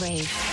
wave.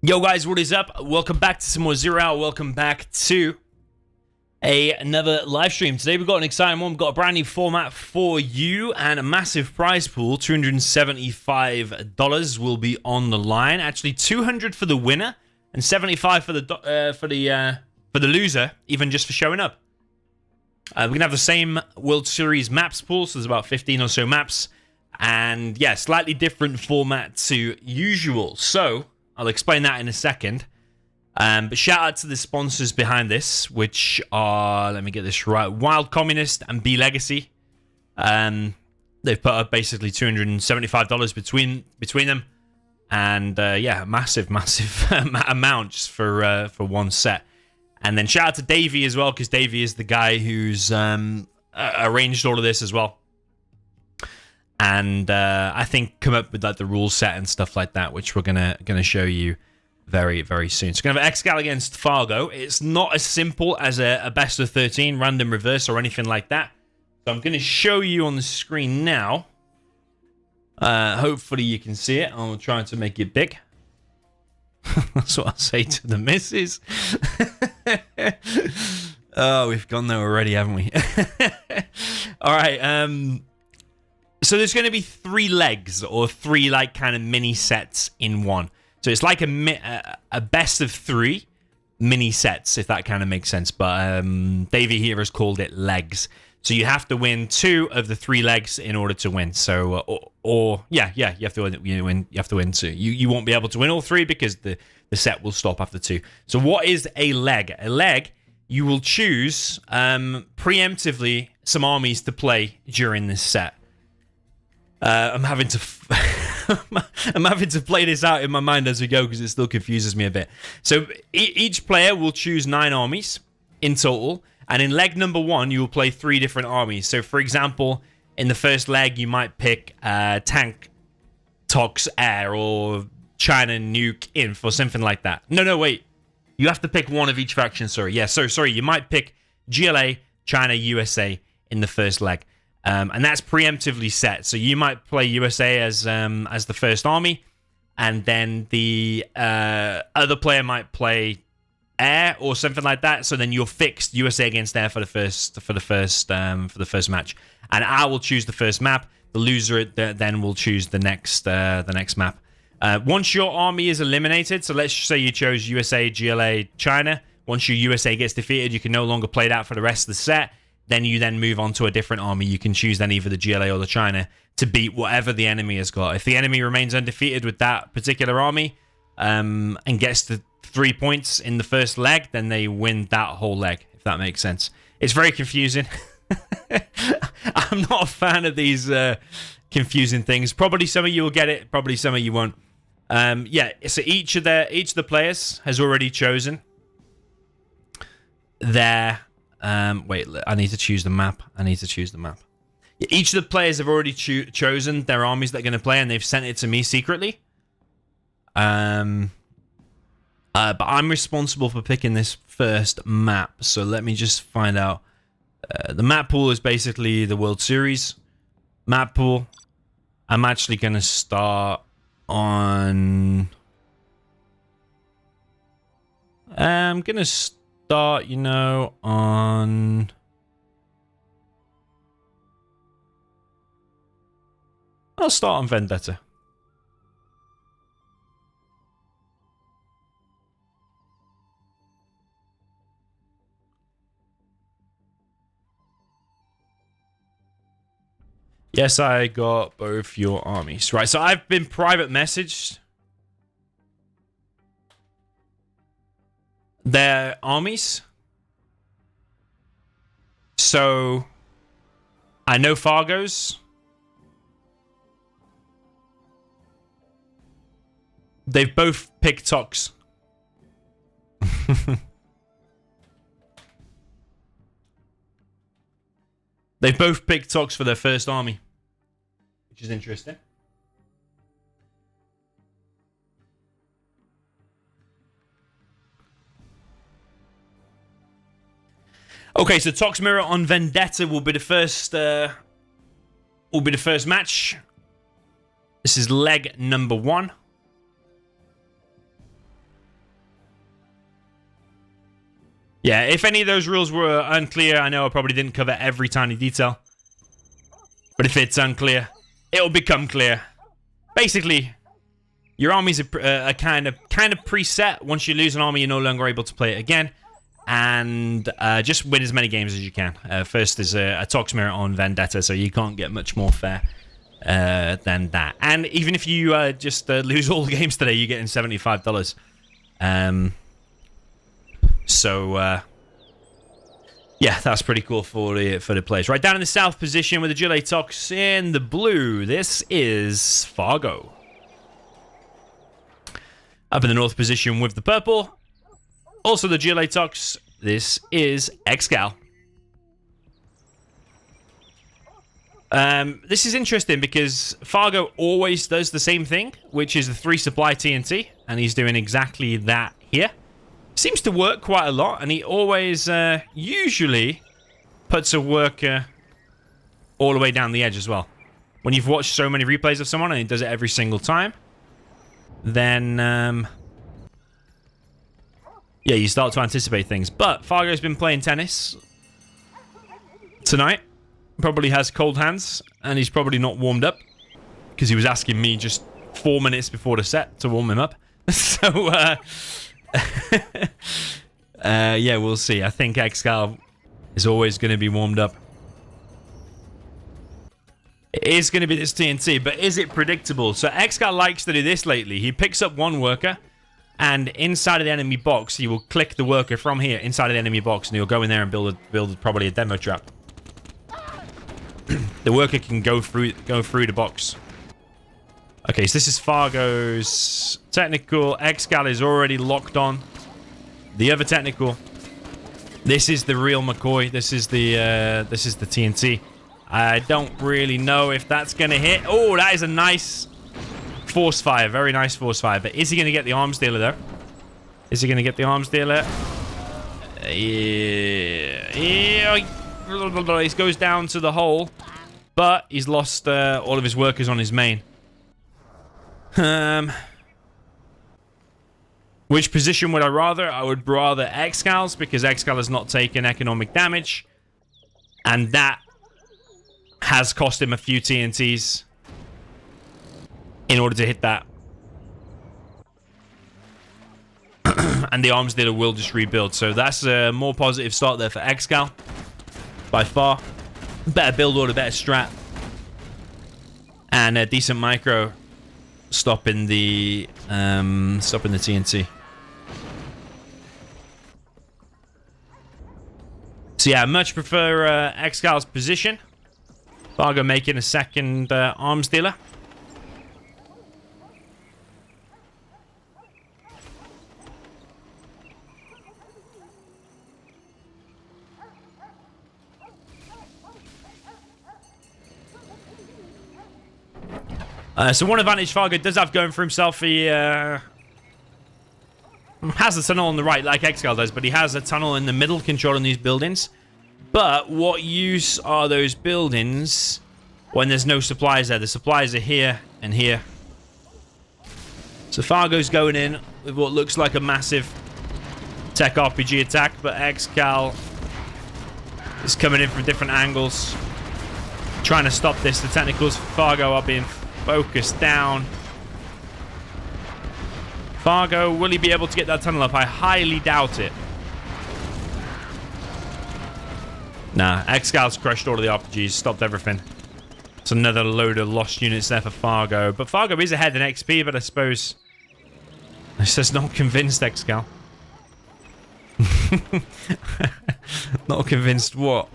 Yo guys, what is up? Welcome back to some more Zero Hour. Welcome back to another live stream. Today we've got an exciting one. We've got a brand new format for you and a massive prize pool. $275 will be on the line. Actually, $200 for the winner and $75 for the loser, even just for showing up. We're gonna have the same World Series maps pool, so there's about 15 or so maps, and yeah, slightly different format to usual. So I'll explain that in a second. But shout out to the sponsors behind this, which are, let me get this right, Wild Communist and B Legacy. They've put up basically $275 between them, and yeah, massive amount just for one set. And then shout out to Davey as well, because Davey is the guy who's arranged all of this as well. And I think come up with like the rule set and stuff like that, which we're gonna show you very soon. So we're gonna have ExCaL against Fargo. It's not as simple as a best of 13 random reverse or anything like that. So I'm gonna show you on the screen now. Hopefully you can see it. I'm trying to make it big. That's what I'll say to the missus. Oh, we've gone there already, haven't we? All right. So there's going to be 3 legs or 3 like kind of mini sets in one. So it's like a best of 3 mini sets, if that kind of makes sense. But Davey here has called it legs. So you have to win 2 of the 3 legs in order to win. So yeah, you have to win. You have to win 2. You won't be able to win all 3 because the set will stop after 2. So what is a leg? A leg, you will choose preemptively some armies to play during this set. I'm having to play this out in my mind as we go because it still confuses me a bit. So each player will choose 9 armies in total, and in leg number 1 you will play 3 different armies. So for example, in the first leg you might pick tank, tox, air, or China, nuke, inf, or something like that. No, wait. You have to pick one of each faction. Sorry, yeah. So sorry, you might pick GLA, China, USA in the first leg. And that's preemptively set. So you might play USA as the first army, and then the other player might play air or something like that. So then you're fixed USA against air for the first match. And I will choose the first map. The loser then will choose the next map. Once your army is eliminated, so let's say you chose USA, GLA, China. Once your USA gets defeated, you can no longer play that for the rest of the set. Then you move on to a different army. You can choose then either the GLA or the China to beat whatever the enemy has got. If the enemy remains undefeated with that particular army and gets to 3 points in the first leg, then they win that whole leg, if that makes sense. It's very confusing. I'm not a fan of these confusing things. Probably some of you will get it. Probably some of you won't. Yeah, so each of the players has already chosen their... wait, I need to choose the map. Each of the players have already chosen their armies they're going to play, and they've sent it to me secretly. But I'm responsible for picking this first map. So let me just find out. The map pool is basically the World Series map pool. I'm actually going to start on... I'm going to start, on... I'll start on Vendetta. Yes, I got both your armies. Right, so I've been private messaged their armies. So I know Fargo's. They've both picked Tox. They've both picked Tox for their first army, which is interesting. Okay, so Tox Mirror on Vendetta will be the first match. This is leg number 1. Yeah, if any of those rules were unclear, I know I probably didn't cover every tiny detail. But if it's unclear, it'll become clear. Basically, your armies are kind of preset. Once you lose an army, you're no longer able to play it again. And just win as many games as you can. First is a Tox Mirror on Vendetta, so you can't get much more fair than that. And even if you just lose all the games today, you're getting $75. Yeah, that's pretty cool for the players. Right down in the south position with the Gillet Tox in the blue. This is Fargo. Up in the north position with the purple. Also the Gillet Tox. This is ExCaL. This is interesting because Fargo always does the same thing, which is the 3 supply TNT, and he's doing exactly that here. Seems to work quite a lot, and he always usually puts a worker all the way down the edge as well. When you've watched so many replays of someone and he does it every single time, then yeah, you start to anticipate things. But Fargo's been playing tennis tonight. Probably has cold hands, and he's probably not warmed up because he was asking me just 4 minutes before the set to warm him up. So yeah, we'll see. I think ExCaL is always going to be warmed up. It is going to be this TNT, but is it predictable? So ExCaL likes to do this lately. He picks up one worker, and inside of the enemy box, he will click the worker from here inside of the enemy box, and he'll go in there and build probably a demo trap. The worker can go through the box. Okay, so this is Fargo's technical. ExCaL is already locked on. The other technical. This is the real McCoy. This is the TNT. I don't really know if that's gonna hit. Oh, that is a nice force fire. Very nice force fire. But is he gonna get the arms dealer though? Is he gonna get the arms dealer? Yeah. He goes down to the hole, but he's lost all of his workers on his main. Which position would I rather? I would rather ExCal's, because ExCaL has not taken economic damage, and that has cost him a few TNTs in order to hit that. And the arms dealer will just rebuild, so that's a more positive start there for ExCaL by far. Better build order, better strat, and a decent micro stopping the TNT. So yeah, I much prefer ExCal's position. Fargo making a second arms dealer. So one advantage Fargo does have going for himself. He has a tunnel on the right like ExCaL does, but he has a tunnel in the middle controlling these buildings. But what use are those buildings when there's no supplies there? The supplies are here and here. So Fargo's going in with what looks like a massive tech RPG attack, but ExCaL is coming in from different angles, trying to stop this. The technicals for Fargo are being focused down. Fargo, will he be able to get that tunnel up? I highly doubt it. Nah, ExCal's crushed all of the RPGs, stopped everything. It's another load of lost units there for Fargo. But Fargo is ahead in XP, but I suppose it's just not convinced ExCaL. Not convinced what?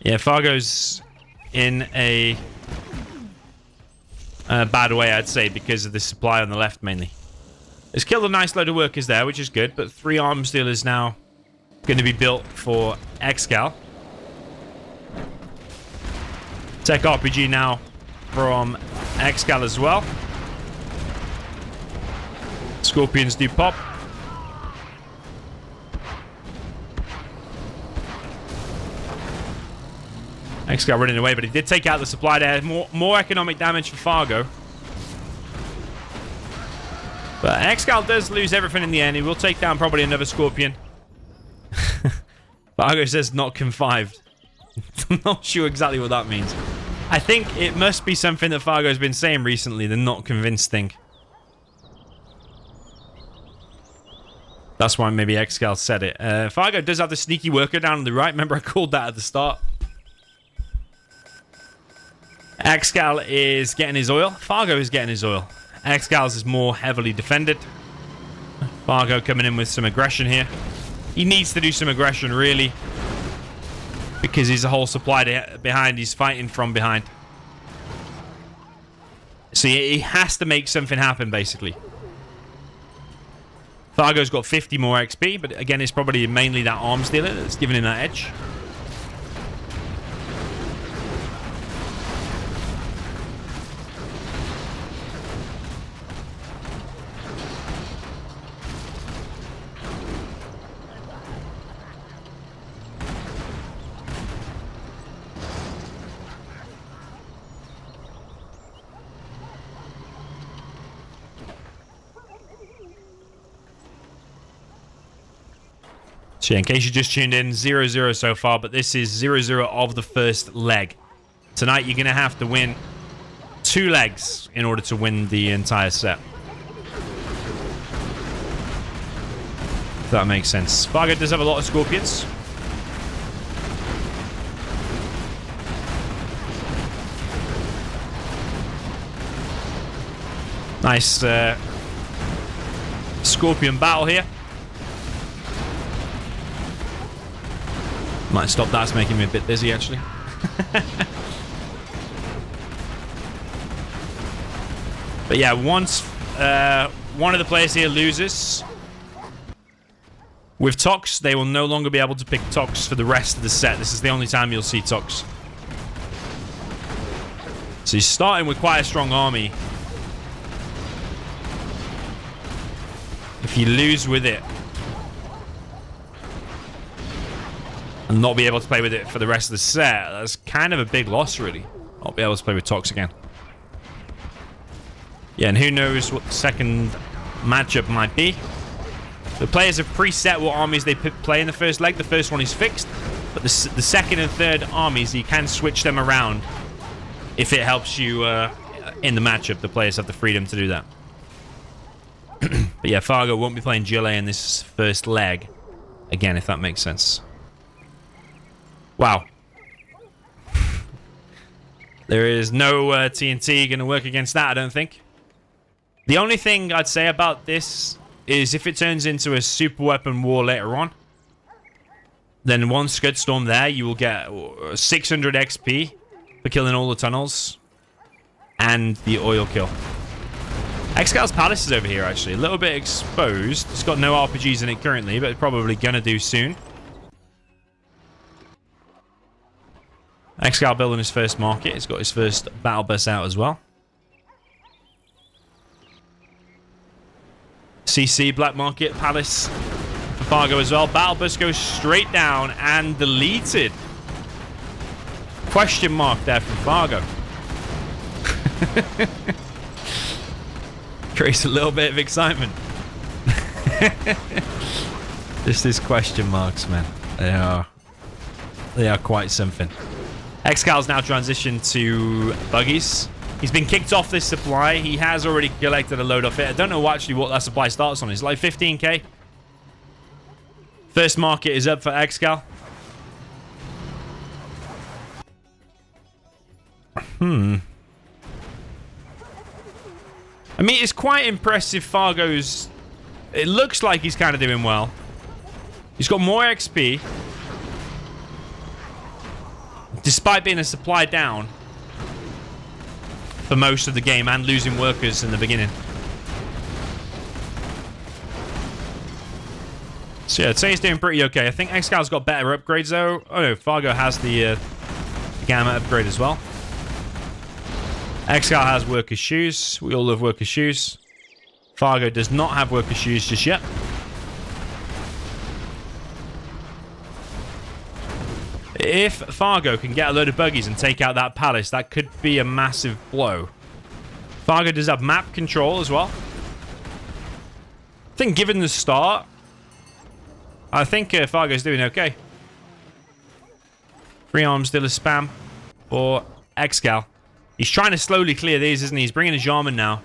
Yeah, Fargo's in a bad way, I'd say, because of the supply on the left, mainly. It's killed a nice load of workers there, which is good, but 3 arms dealers now going to be built for ExCaL. Tech RPG now from ExCaL as well. Scorpions do pop. ExCaL running away, but he did take out the supply there. More economic damage for Fargo. But ExCaL does lose everything in the end. He will take down probably another Scorpion. Fargo says not convived. I'm not sure exactly what that means. I think it must be something that Fargo's been saying recently, the not convinced thing. That's why maybe ExCaL said it. Fargo does have the sneaky worker down on the right. Remember I called that at the start. ExCaL is getting his oil. Fargo is getting his oil. ExCaL's is more heavily defended. Fargo coming in with some aggression here. He needs to do some aggression, really. Because he's a whole supply behind. He's fighting from behind. So he has to make something happen, basically. Fargo's got 50 more XP, but again, it's probably mainly that arms dealer that's giving him that edge. So yeah, in case you just tuned in, 0-0 so far, but this is 0-0 of the first leg. Tonight, you're going to have to win 2 legs in order to win the entire set. If that makes sense. Fargo does have a lot of Scorpions. Nice Scorpion battle here. Might stop that, it's making me a bit dizzy actually. But yeah, once one of the players here loses with Tox, they will no longer be able to pick Tox for the rest of the set. This is the only time you'll see Tox. So he's starting with quite a strong army. If you lose with it and not be able to play with it for the rest of the set, that's kind of a big loss, really. Not be able to play with Tox again. Yeah, and who knows what the second matchup might be. The players have preset what armies they play in the first leg. The first one is fixed, but the second and third armies, you can switch them around if it helps you in the matchup. The players have the freedom to do that. But yeah, Fargo won't be playing GLA in this first leg again, if that makes sense. Wow. There is no TNT going to work against that, I don't think. The only thing I'd say about this is if it turns into a super weapon war later on, then one Scud Storm there, you will get 600 XP for killing all the tunnels and the oil kill. ExCaL's Palace is over here, actually. A little bit exposed. It's got no RPGs in it currently, but it's probably going to do soon. ExCaL building his first market. He's got his first battle bus out as well. CC, Black Market, Palace for Fargo as well. Battle bus goes straight down and deleted. Question mark there from Fargo. Creates a little bit of excitement. Just these question marks, man. They are quite something. ExCaL's now transitioned to buggies. He's been kicked off this supply. He has already collected a load of it. I don't know actually what that supply starts on. It's like 15k. First market is up for ExCaL. I mean, it's quite impressive. Fargo's... It looks like he's kind of doing well. He's got more XP. Despite being a supply down for most of the game and losing workers in the beginning. So yeah, I'd say he's doing pretty okay. I think ExCaL's got better upgrades though. Oh no, Fargo has the Gamma upgrade as well. ExCaL has worker shoes. We all love worker shoes. Fargo does not have worker shoes just yet. If Fargo can get a load of buggies and take out that palace, that could be a massive blow. Fargo does have map control as well. I think given the start, I think Fargo's doing okay. 3 arms still a spam for ExCaL. He's trying to slowly clear these, isn't he? He's bringing a Jarman now,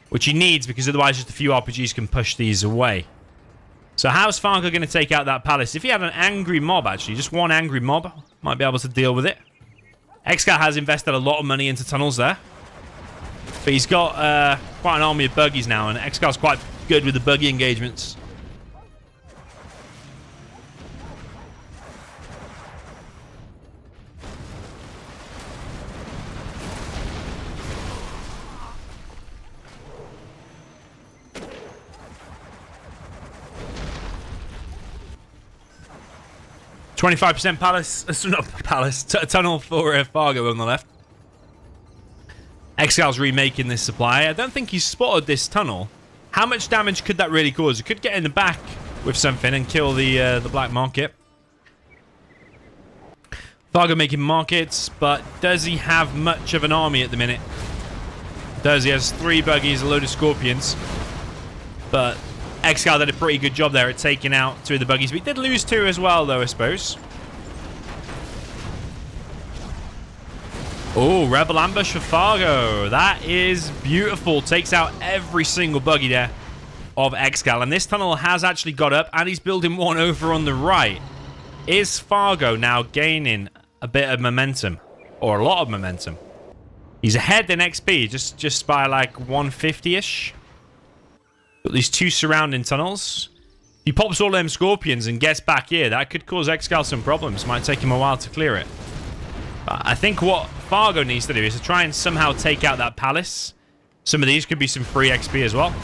which he needs because otherwise just a few RPGs can push these away. So how's Fargo going to take out that palace? If he had an angry mob, actually, just one angry mob, might be able to deal with it. ExCaL has invested a lot of money into tunnels there. But he's got quite an army of buggies now, and ExCaL's quite good with the buggy engagements. %25 palace, not palace, tunnel for Fargo on the left. ExCaL's remaking this supply. I don't think he's spotted this tunnel. How much damage could that really cause? It could get in the back with something and kill the black market. Fargo making markets, but does he have much of an army at the minute? Does he? Has 3 buggies, a load of scorpions. But ExCaL did a pretty good job there at taking out 2 of the buggies. But he did lose 2 as well, though, I suppose. Oh, Rebel Ambush for Fargo. That is beautiful. Takes out every single buggy there of ExCaL. And this tunnel has actually got up, and he's building one over on the right. Is Fargo now gaining a bit of momentum? Or a lot of momentum? He's ahead in XP, just by like 150-ish. Got these 2 surrounding tunnels. If he pops all them scorpions and gets back here, that could cause ExCaL some problems. Might take him a while to clear it. But I think what Fargo needs to do is to try and somehow take out that palace. Some of these could be some free XP as well.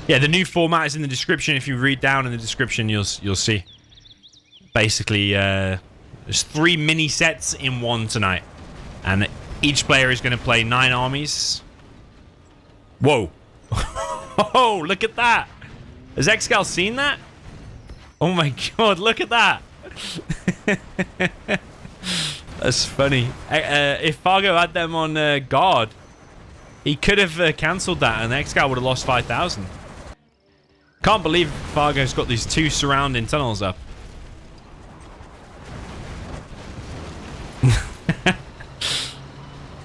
Yeah, the new format is in the description. If you read down in the description, you'll see. Basically, there's 3 mini sets in one tonight. And each player is going to play 9 armies. Whoa. Oh, look at that. Has ExCaL seen that? Oh my god, look at that. That's funny. If Fargo had them on guard, he could have cancelled that and ExCaL would have lost 5,000. Can't believe Fargo's got these 2 surrounding tunnels up.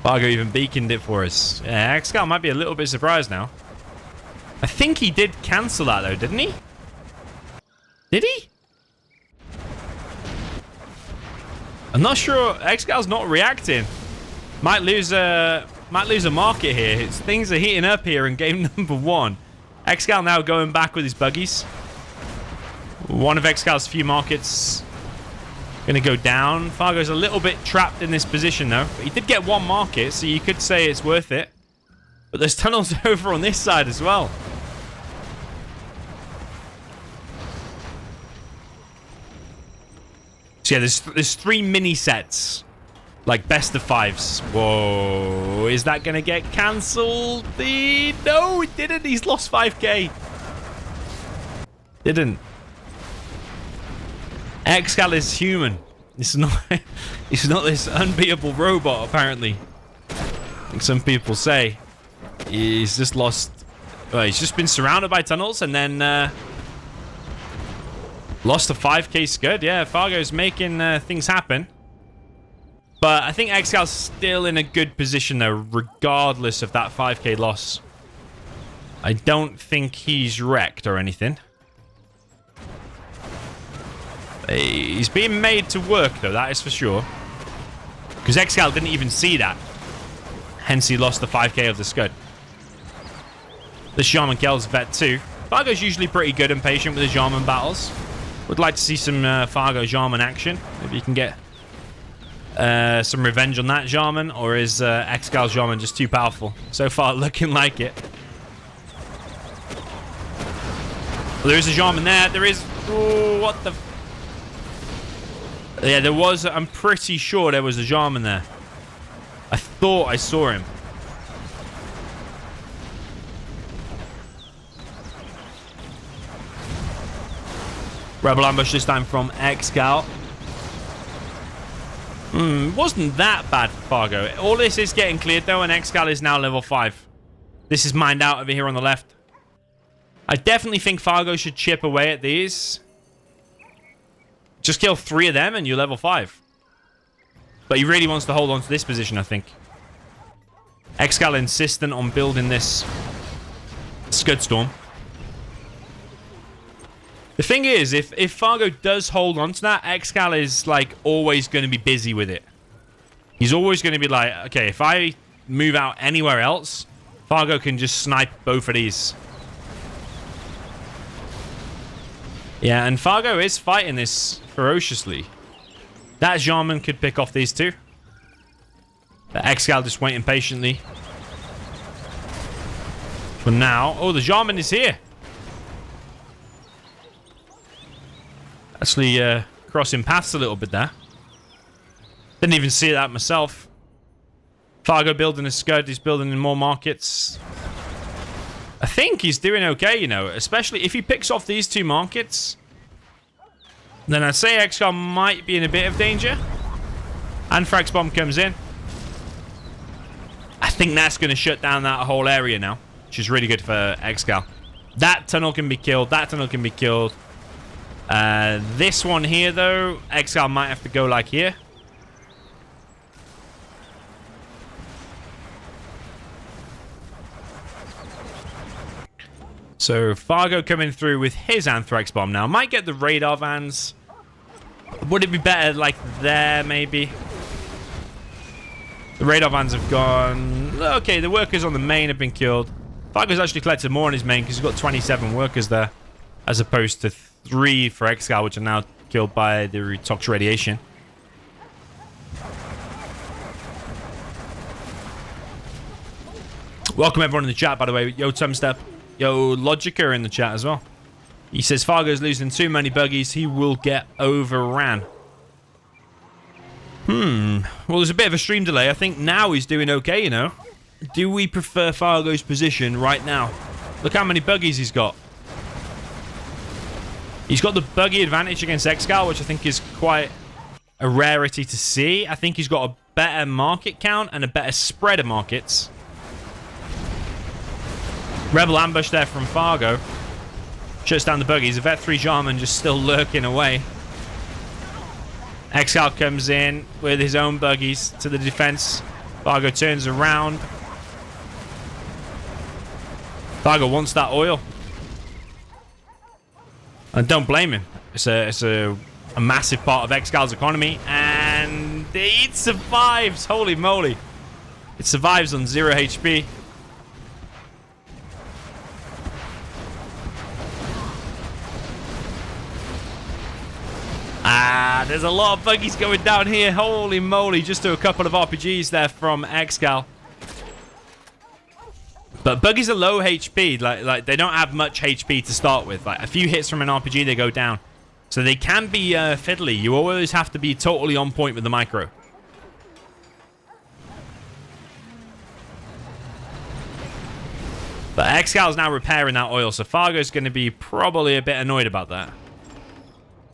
Fargo even beaconed it for us. Yeah, ExCaL might be a little bit surprised now. I think he did cancel that though, didn't he? Did he? I'm not sure. ExCaL's not reacting. Might lose a market here. Things are heating up here in game number 1. ExCaL now going back with his buggies. One of ExCaL's few markets going to go down. Fargo's a little bit trapped in this position though. But he did get 1 market, so you could say it's worth it. But there's tunnels over on this side as well. So yeah, there's 3 mini sets. Like best of 5s. Whoa. Is that going to get cancelled? No, it didn't. He's lost 5k. Didn't. ExCaL is human. It's not this unbeatable robot, apparently. Like some people say. He's just lost... Well, he's just been surrounded by tunnels and then... lost a 5k scud. Yeah, Fargo's making things happen. But I think ExCal's still in a good position though, regardless of that 5k loss. I don't think he's wrecked or anything. He's being made to work though, that is for sure. Because ExCaL didn't even see that. Hence he lost the 5k of the scud. The Shaman Kel's vet too. Fargo's usually pretty good and patient with the Jarman battles. Would like to see some Fargo Jarman action. Maybe you can get some revenge on that Jarman, or is ExCal's Jarman just too powerful? So far, looking like it. Well, there is a Jarman there. There is... Oh, what the... Yeah, there was... I'm pretty sure there was a Jarman there. I thought I saw him. Rebel ambush this time from ExCaL. Wasn't that bad for Fargo. All this is getting cleared though, and ExCaL is now level 5. This is mined out over here on the left. I definitely think Fargo should chip away at these. Just kill 3 of them and you're level 5. But he really wants to hold on to this position, I think. ExCaL insistent on building this Scud Storm. The thing is, if Fargo does hold on to that, ExCaL is like always going to be busy with it. He's always going to be like, okay, if I move out anywhere else, Fargo can just snipe both of these. Yeah, and Fargo is fighting this ferociously. That Jarman could pick off these two. But ExCaL just waiting patiently. For now. Oh, the Jarman is here. Actually, crossing paths a little bit there. Didn't even see that myself. Fargo building a Scud. He's building in more markets. I think he's doing okay, you know. Especially if he picks off these 2 markets. Then I'd say ExCaL might be in a bit of danger. Anthrax Bomb comes in. I think that's going to shut down that whole area now. Which is really good for ExCaL. That tunnel can be killed. That tunnel can be killed. This one here, though, ExCaL might have to go like here. So Fargo coming through with his Anthrax Bomb now. Might get the radar vans. Would it be better like there, maybe? The radar vans have gone. Okay, the workers on the main have been killed. Fargo's actually collected more on his main because he's got 27 workers there. As opposed to 3 for ExCaL, which are now killed by the toxic radiation. Welcome everyone in the chat, by the way. Yo, Tumstep. Yo, Logica in the chat as well. He says Fargo's losing too many buggies. He will get overran. Well, there's a bit of a stream delay. I think now he's doing okay, you know. Do we prefer Fargo's position right now? Look how many buggies he's got. He's got the buggy advantage against ExCaL, which I think is quite a rarity to see. I think he's got a better market count and a better spread of markets. Rebel ambush there from Fargo. Shuts down the buggies. A Vet 3 Jarman just still lurking away. ExCaL comes in with his own buggies to the defense. Fargo turns around. Fargo wants that oil. And don't blame him. It's a massive part of ExCaL's economy. And it survives. Holy moly. It survives on 0 HP. There's a lot of buggies going down here. Holy moly. Just do a couple of RPGs there from ExCaL. But buggies are low HP. Like they don't have much HP to start with. Like a few hits from an RPG, they go down. So they can be fiddly. You always have to be totally on point with the micro. But ExCaL is now repairing that oil. So Fargo's going to be probably a bit annoyed about that.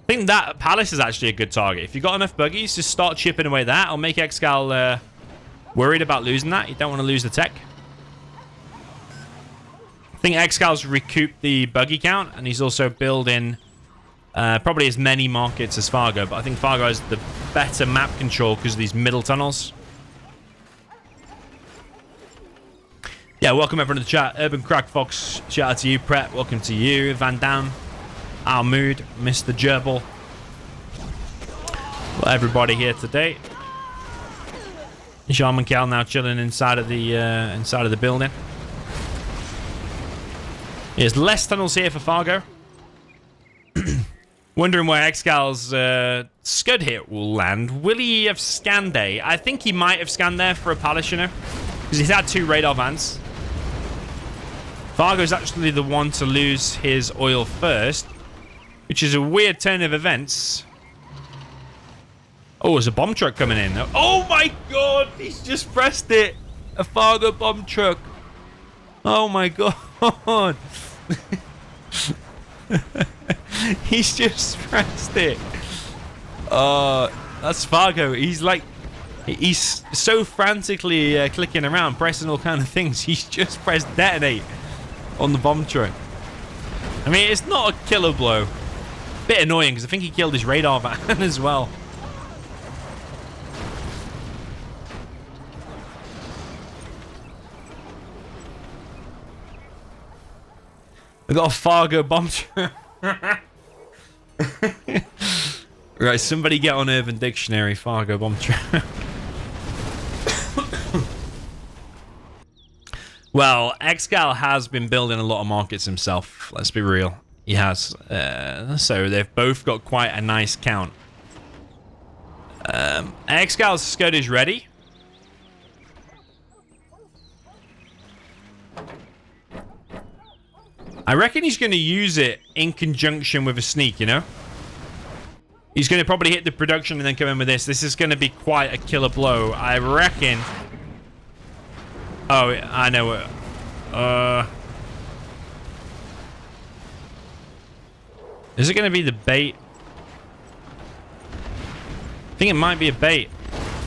I think that Palace is actually a good target. If you've got enough buggies, just start chipping away that. It'll make ExCaL worried about losing that. You don't want to lose the tech. I think ExCaL's recouped the buggy count, and he's also building probably as many markets as Fargo. But I think Fargo has the better map control because of these middle tunnels. Yeah, welcome everyone to the chat. Urban Crack Fox, shout out to you. Pret, welcome to you. Van Damme. Our mood, Mr. Gerbil. Well, everybody here today. Jean Cal now chilling inside of the building. There's less tunnels here for Fargo. Wondering where ExCaL's Scud hit will land. Will he have scanned there? I think he might have scanned there for a Palace, you know, because he's had 2 radar vans. Fargo's actually the one to lose his oil first. Which is a weird turn of events. Oh, there's a bomb truck coming in. Oh my god! He's just pressed it! A Fargo bomb truck. Oh my god! He's just pressed it. That's Fargo. He's like, he's so frantically clicking around, pressing all kind of things. He's just pressed detonate on the bomb truck. I mean, it's not a killer blow. Bit annoying because I think he killed his radar van as well. I got a Fargo bomb truck. Right, somebody get on Urban Dictionary, Fargo bomb truck. Well, ExCaL has been building a lot of markets himself. Let's be real. He has. So they've both got quite a nice count. ExCal's Scud is ready. I reckon he's going to use it in conjunction with a sneak, you know? He's going to probably hit the production and then come in with this. This is going to be quite a killer blow. I reckon... Oh, I know it. Is it going to be the bait? I think it might be a bait.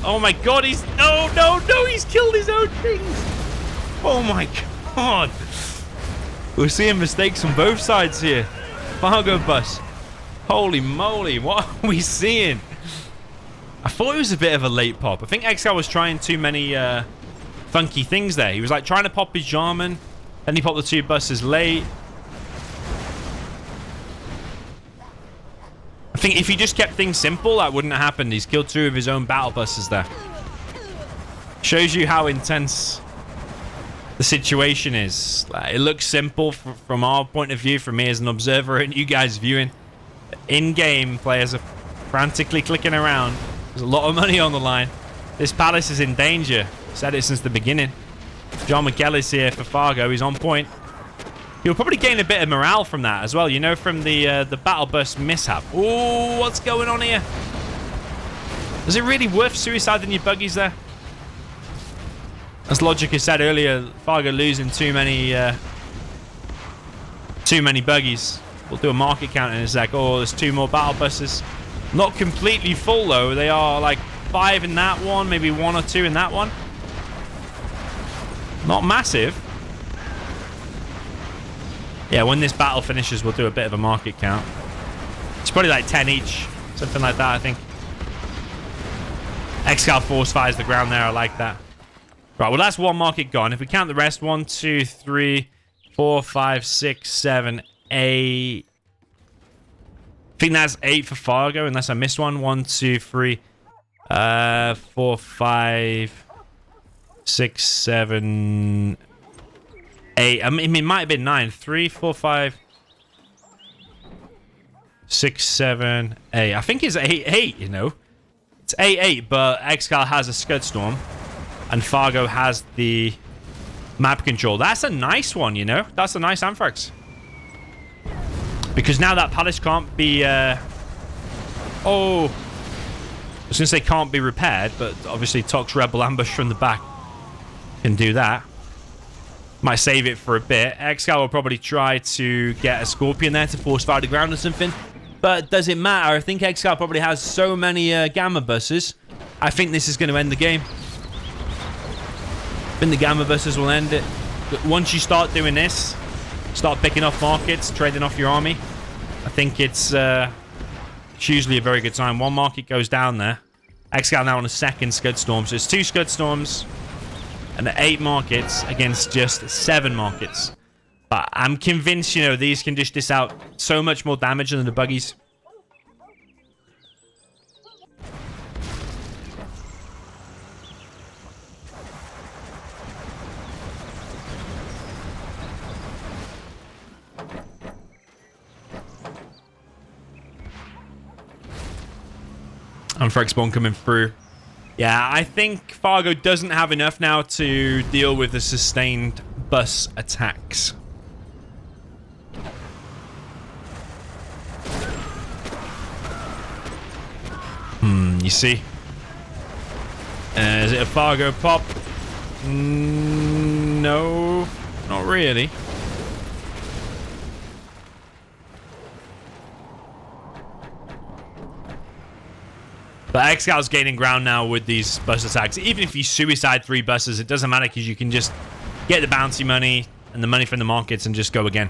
Oh my god, he's... No, he's killed his own things. Oh my god. We're seeing mistakes on both sides here. Fargo bus. Holy moly, what are we seeing? I thought it was a bit of a late pop. I think ExCaL was trying too many funky things there. He was like trying to pop his Jarman, then he popped the 2 buses late. I think if he just kept things simple, that wouldn't have happened. He's killed 2 of his own battle buses there. Shows you how intense the situation is. Like, it looks simple from our point of view, from me as an observer and you guys viewing. In-game, players are frantically clicking around. There's a lot of money on the line. This palace is in danger. Said it since the beginning. John McKellis here for Fargo. He's on point. He'll probably gain a bit of morale from that as well. You know, from the battle bus mishap. Oh, what's going on here? Is it really worth suiciding your buggies there? As Logic has said earlier, Fargo losing too many buggies. We'll do a market count in a sec. Oh, there's 2 more battle buses. Not completely full though. They are like 5 in that one, maybe 1 or 2 in that one. Not massive. Yeah, when this battle finishes, we'll do a bit of a market count. It's probably like 10 each. Something like that, I think. ExCaL force fires the ground there. I like that. Right, well, that's 1 market gone. If we count the rest, 1, 2, 3, 4, 5, 6, 7, 8. I think that's 8 for Fargo, unless I missed one. 1, 2, 3, 4, 5, 6, 7, 8. I mean, it might have been 9. 3, 4, 5, 6, 7, 8. I think it's 8, you know. It's 8, but ExCaL has a Scud Storm. And Fargo has the map control. That's a nice one, you know? That's a nice Anthrax. Because now that palace can't be... Oh. I was going to say can't be repaired, but obviously Tox Rebel ambush from the back can do that. Might save it for a bit. ExCaL will probably try to get a Scorpion there to force fire the ground or something. But does it matter? I think ExCaL probably has so many Gamma buses. I think this is going to end the game. I think the Gamma buses will end it. But once you start doing this, start picking off markets, trading off your army, I think it's usually a very good time. 1 market goes down there. ExCaL now on a 2nd Scud Storm. So it's 2 Scud Storms and 8 markets against just 7 markets. But I'm convinced, you know, these can just dish out so much more damage than the buggies. Anthrax Spawn coming through. Yeah, I think Fargo doesn't have enough now to deal with the sustained bus attacks. You see? Is it a Fargo pop? No, not really. But ExCaL's gaining ground now with these bus attacks. Even if you suicide 3 buses, it doesn't matter because you can just get the bounty money and the money from the markets and just go again.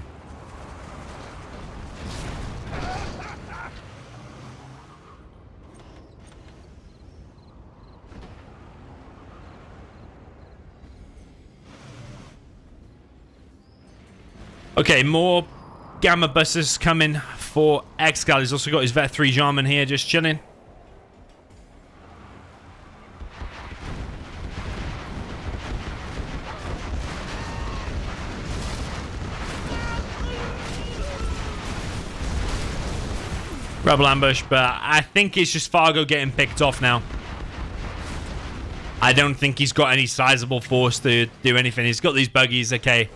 Okay, more Gamma buses coming for ExCaL. He's also got his Vet 3 Jarman here just chilling. Rebel ambush, but I think it's just Fargo getting picked off now. I don't think he's got any sizable force to do anything. He's got these buggies, okay.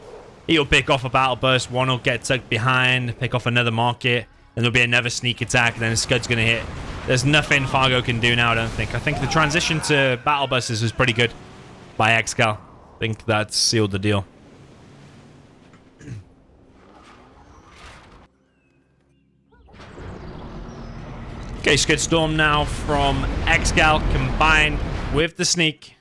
He'll pick off a battle burst. One will get tucked behind, pick off another market. Then there'll be another sneak attack. Then the Scud's going to hit. There's nothing Fargo can do now, I don't think. I think the transition to battle buses was pretty good by ExCaL. I think that sealed the deal. Okay, Scud Storm now from ExCaL combined with the sneak.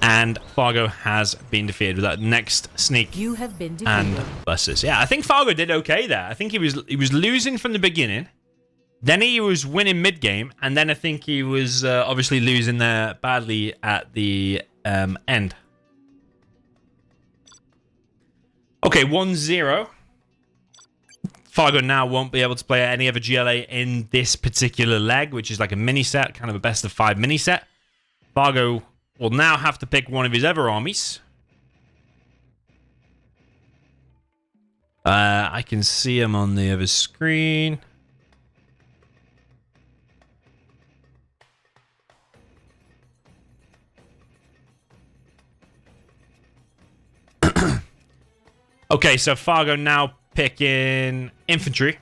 And Fargo has been defeated with that next sneak and buses. Yeah, I think Fargo did okay there. I think he was losing from the beginning. Then he was winning mid-game. And then I think he was obviously losing there badly at the end. Okay, 1-0. Fargo now won't be able to play any other GLA in this particular leg, which is like a mini set, kind of a best of 5 mini set. Fargo will now have to pick one of his other armies. I can see him on the other screen. Okay, so Fargo now picking infantry.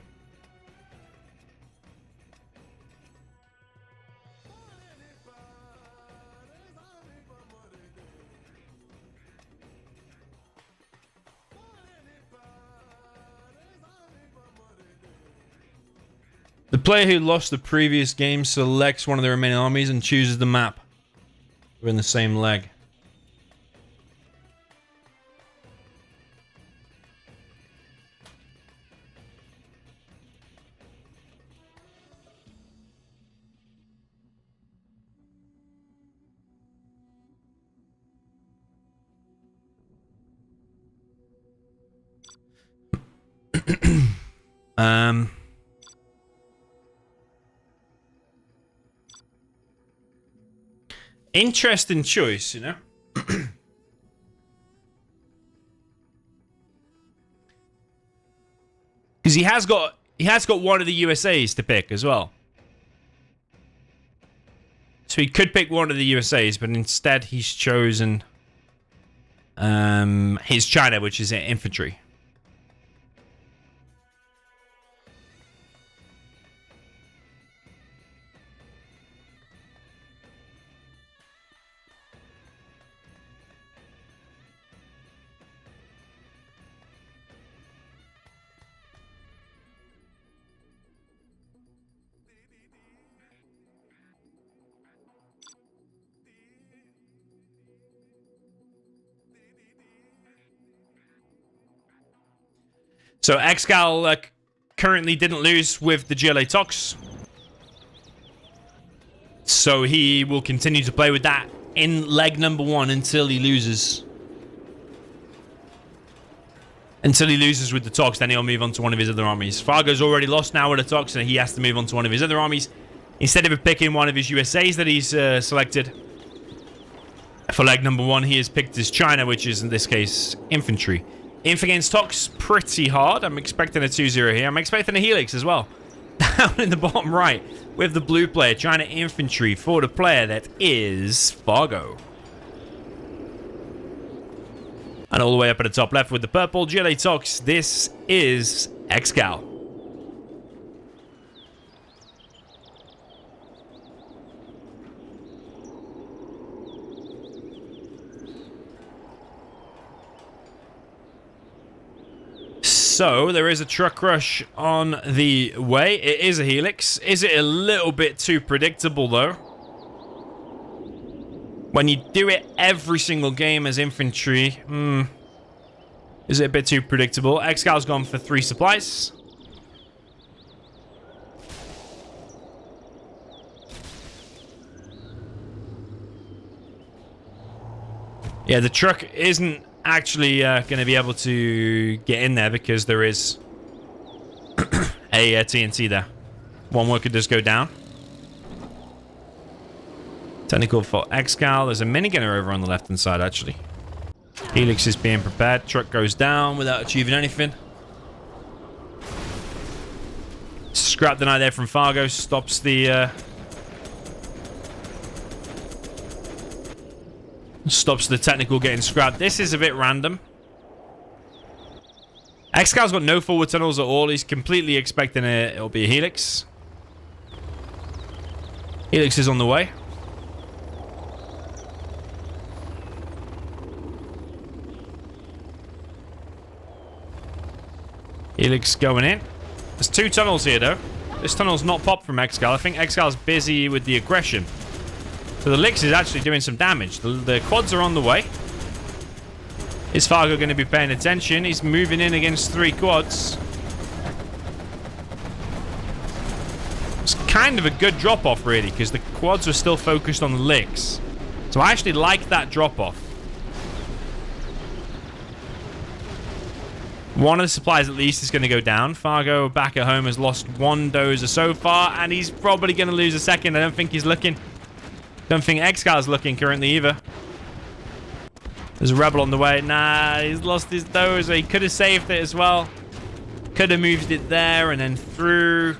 The player who lost the previous game selects one of the remaining armies and chooses the map. We're in the same leg. Interesting choice, you know. Because he has got one of the USAs to pick as well. So he could pick one of the USAs, but instead he's chosen his China, which is infantry. So ExCaL currently didn't lose with the GLA Tox. So he will continue to play with that in leg number 1 until he loses. Until he loses with the Tox, then he'll move on to one of his other armies. Fargo's already lost now with the Tox, and he has to move on to one of his other armies. Instead of picking one of his USAs that he's selected, for leg number 1, he has picked his China, which is in this case infantry. Inf against Tox, pretty hard. I'm expecting a 2-0 here. I'm expecting a Helix as well. Down in the bottom right with the blue player, China infantry for the player that is Fargo. And all the way up at the top left with the purple GLA Tox, this is ExCaL. So, there is a truck rush on the way. It is a Helix. Is it a little bit too predictable, though? When you do it every single game as infantry, is it a bit too predictable? ExCaL's gone for 3 supplies. Yeah, the truck isn't actually going to be able to get in there because there is a TNT there. One worker does go down. Technical for ExCaL. There's a minigunner over on the left-hand side, actually. Helix is being prepared. Truck goes down without achieving anything. Scrap deny there from Fargo. Stops the... stops the technical getting scrapped. This is a bit random. ExCaL's got no forward tunnels at all. He's completely expecting it'll be a Helix. Helix is on the way. Helix going in. There's 2 tunnels here, though. This tunnel's not popped from ExCaL. I think ExCaL's busy with the aggression. So the Lix is actually doing some damage. The quads are on the way. Is Fargo going to be paying attention? He's moving in against 3 quads. It's kind of a good drop-off, really, because the quads were still focused on the Lix. So I actually like that drop-off. One of the supplies, at least, is going to go down. Fargo, back at home, has lost 1 dozer so far, and he's probably going to lose a second. I don't think he's looking. Don't think ExCaL's looking currently either. There's a rebel on the way. Nah, he's lost his dozer. He could have saved it as well. Could have moved it there and then through.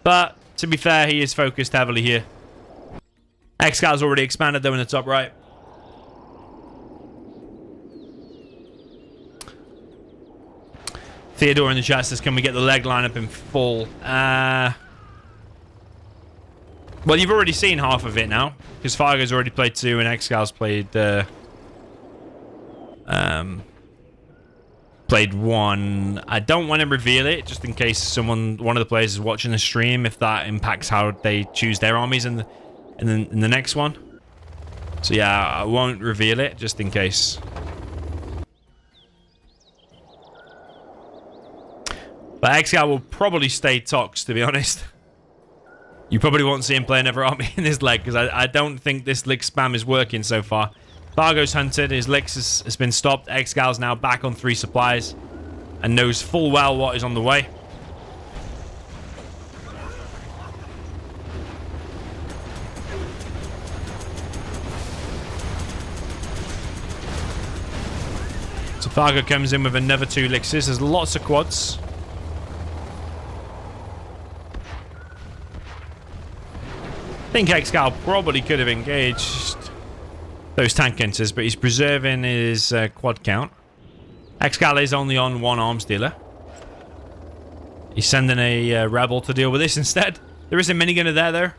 But, to be fair, he is focused heavily here. ExCaL's already expanded, though, in the top right. Theodore in the chat says, can we get the leg lineup in full? Well, you've already seen half of it now, because Fargo's already played 2 and ExCaL's played 1. I don't want to reveal it, just in case one of the players is watching the stream, if that impacts how they choose their armies in the next one. So yeah, I won't reveal it, just in case. But ExCaL will probably stay Tox, to be honest. You probably won't see him play another army in his leg, because I don't think this lick spam is working so far. Fargo's hunted, his licks has been stopped. ExCaL's now back on 3 supplies and knows full well what is on the way. So Fargo comes in with another 2 lixes. There's lots of quads. I think ExCaL probably could have engaged those tank enters, but he's preserving his quad count. ExCaL is only on 1 arms dealer. He's sending a rebel to deal with this instead. There is a minigunner there, though.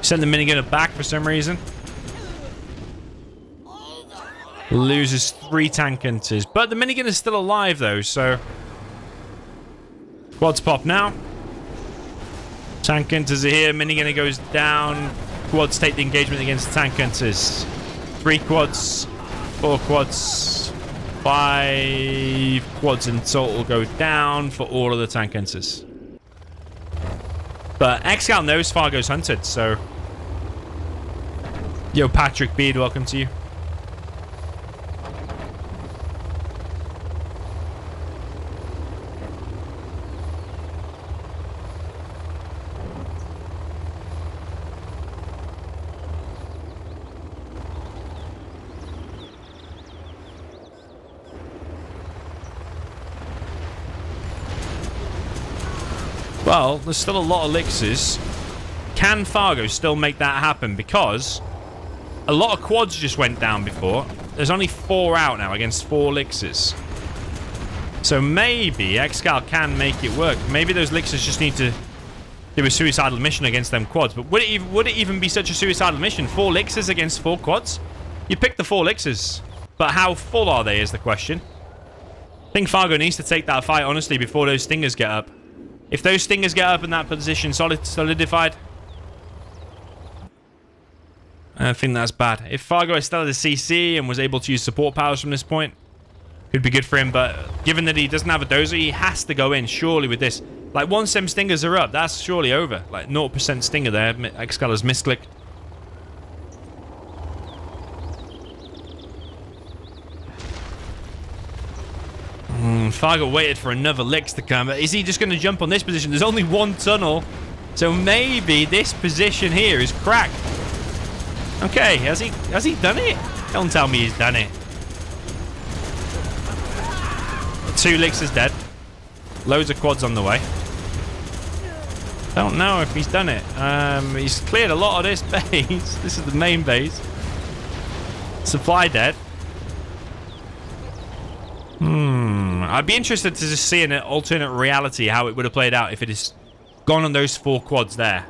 Send the minigunner back for some reason. Loses 3 tank enters, but the minigunner's still alive, though, so... Quads pop now. Tank enters are here. Minigunner goes down. Quads take the engagement against tank enters. 3 quads. 4 quads. 5 quads in total go down for all of the tank enters. But ExCaL knows Fargo's hunted, so... Yo, Patrick Beard, welcome to you. Well, there's still a lot of elixirs. Can Fargo still make that happen? Because a lot of quads just went down before. There's only 4 out now against 4 elixirs. So maybe ExCaL can make it work. Maybe those elixirs just need to do a suicidal mission against them quads. But would it even be such a suicidal mission? 4 elixirs against 4 quads? You pick the 4 elixirs. But how full are they is the question. think Fargo needs to take that fight, honestly, before those stingers get up. If those stingers get up in that position solidified, I think that's bad. If Fargo is still at the CC and was able to use support powers from this point, could be good for him. But given that he doesn't have a dozer, he has to go in, surely, with this. Like, once them stingers are up, that's surely over. Like, 0% stinger there. ExCaL has misclicked. Fargo waited for another licks to come. Is he just going to jump on this position? There's only one tunnel. So maybe this position here is cracked. Okay, has he done it? Don't tell me he's done it. 2 licks is dead. Loads of quads on the way. Don't know if he's done it. He's cleared a lot of this base. This is the main base. Supply dead. I'd be interested to just see in an alternate reality how it would have played out if it is gone on those 4 quads there.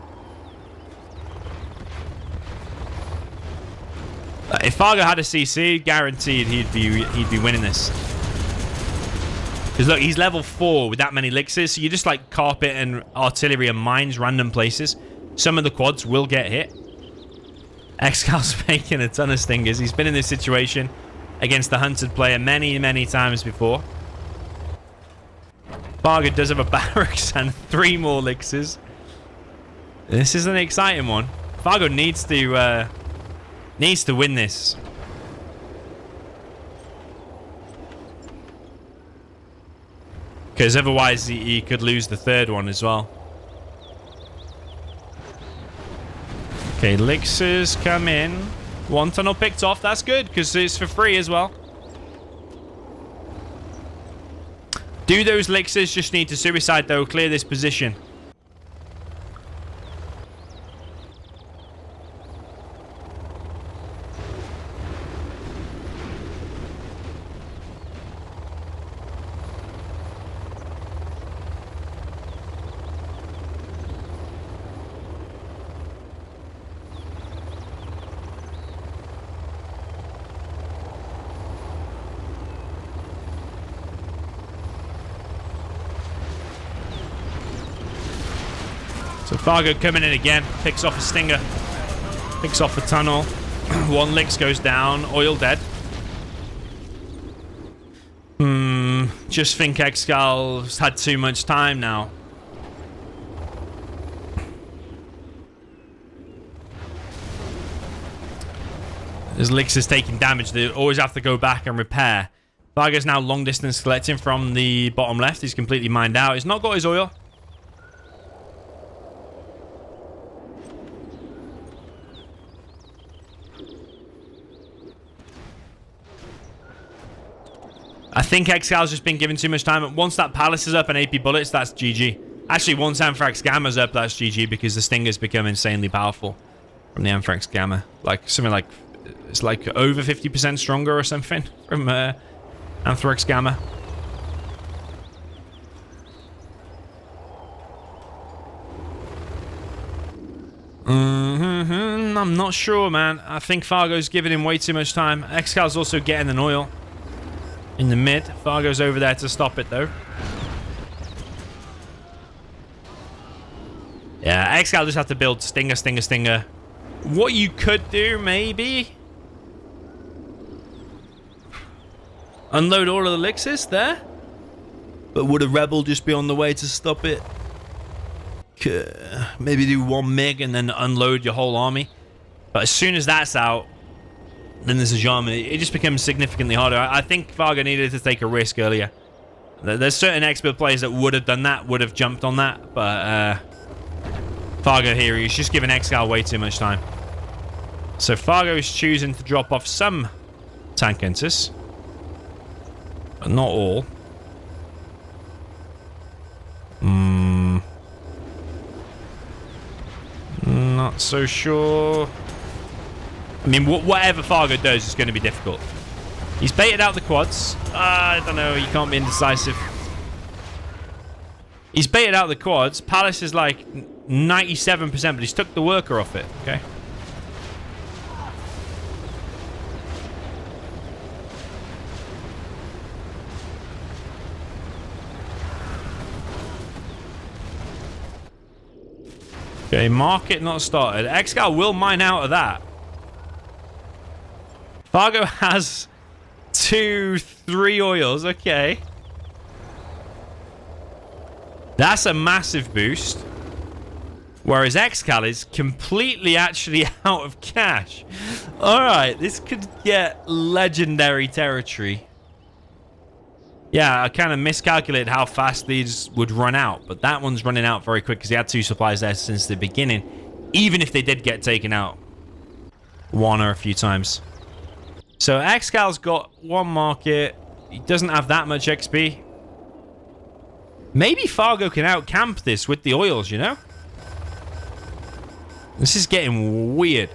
If Fargo had a CC, guaranteed he'd be winning this. Because look, he's level 4 with that many elixirs, so you just like carpet and artillery and mines random places. Some of the quads will get hit. ExCal's making a ton of stingers. He's been in this situation against the hunted player many, many times before. Fargo does have a barracks and 3 more elixirs. This is an exciting one. Fargo needs to win this. Because otherwise he could lose the 3rd one as well. Okay, elixirs come in. 1 tunnel picked off. That's good because it's for free as well. Do those elixirs just need to suicide though? Clear this position. So Fargo coming in again, picks off a stinger, picks off a tunnel. 1 licks goes down, oil dead. Just think ExCal's had too much time now. His licks is taking damage. They always have to go back and repair. Fargo's now long distance collecting from the bottom left. He's completely mined out. He's not got his oil. I think ExCal's just been given too much time. Once that palace is up and AP bullets, that's GG. Actually, once Anthrax Gamma's up, that's GG because the Stingers become insanely powerful from the Anthrax Gamma. Like, something like... It's like over 50% stronger or something from Anthrax Gamma. I'm not sure, man. I think Fargo's giving him way too much time. ExCal's also getting an oil in the mid. Fargo's over there to stop it, though. Yeah, ExCaL just have to build stinger, stinger, stinger. What you could do, maybe... unload all of the elixirs there? But would a rebel just be on the way to stop it? Maybe do 1 MiG and then unload your whole army. But as soon as that's out, then there's a German. It just becomes significantly harder. I think Fargo needed to take a risk earlier. There's certain expert players that would have done that, would have jumped on that, but Fargo here, he's just giving ExCaL way too much time. So Fargo is choosing to drop off some tank hunters, but not all. Not so sure. I mean, whatever Fargo does is going to be difficult. He's baited out the quads. I don't know. You can't be indecisive. He's baited out the quads. Palace is like 97%, but he's took the worker off it. Okay. Okay, market not started. ExCaL will mine out of that. Fargo has 2, 3 oils. Okay. That's a massive boost. Whereas ExCaL is completely actually out of cash. Alright, this could get legendary territory. Yeah, I kind of miscalculated how fast these would run out. But that one's running out very quick because he had 2 supplies there since the beginning. Even if they did get taken out one or a few times. So ExCal's got 1 market. He doesn't have that much XP. Maybe Fargo can out-camp this with the oils, you know? This is getting weird.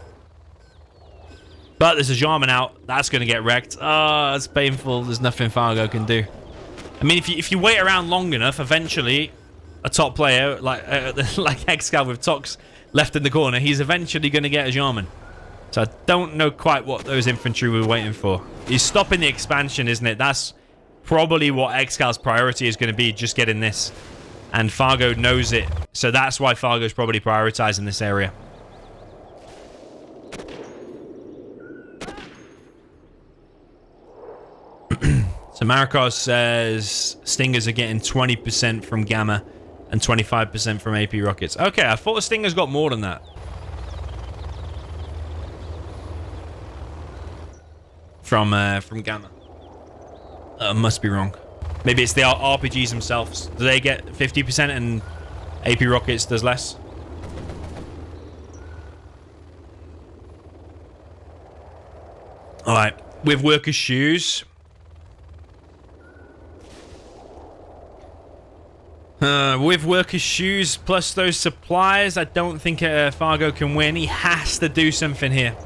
But there's a Jarman out. That's going to get wrecked. Oh, that's painful. There's nothing Fargo can do. I mean, if you wait around long enough, eventually, a top player like ExCaL with Tox left in the corner, he's eventually going to get a Jarman. So I don't know quite what those infantry were waiting for. He's stopping the expansion, isn't it? That's probably what ExCal's priority is going to be, just getting this. And Fargo knows it. So that's why Fargo's probably prioritizing this area. So Marikos says Stingers are getting 20% from Gamma and 25% from AP rockets. Okay, I thought the Stingers got more than that. From Gamma. Must be wrong. Maybe it's the RPGs themselves. Do they get 50% and AP rockets does less? Alright, with workers' shoes. With workers' shoes plus those supplies, I don't think Fargo can win. He has to do something here.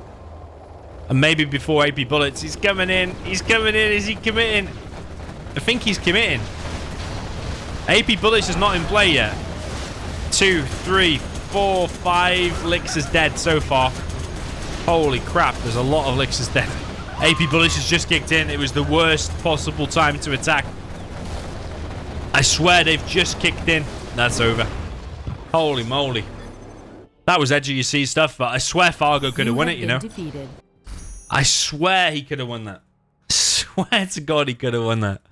And maybe before AP bullets. He's coming in. He's coming in. Is he committing? I think he's committing. AP bullets is not in play yet. 2, 3, 4, 5. Licks is dead so far. Holy crap. There's a lot of Licks is dead. AP bullets has just kicked in. It was the worst possible time to attack. I swear they've just kicked in. That's over. Holy moly. That was edgy, you see stuff, but I swear Fargo could have won it, you know? Defeated. I swear he could have won that. I swear to God he could have won that.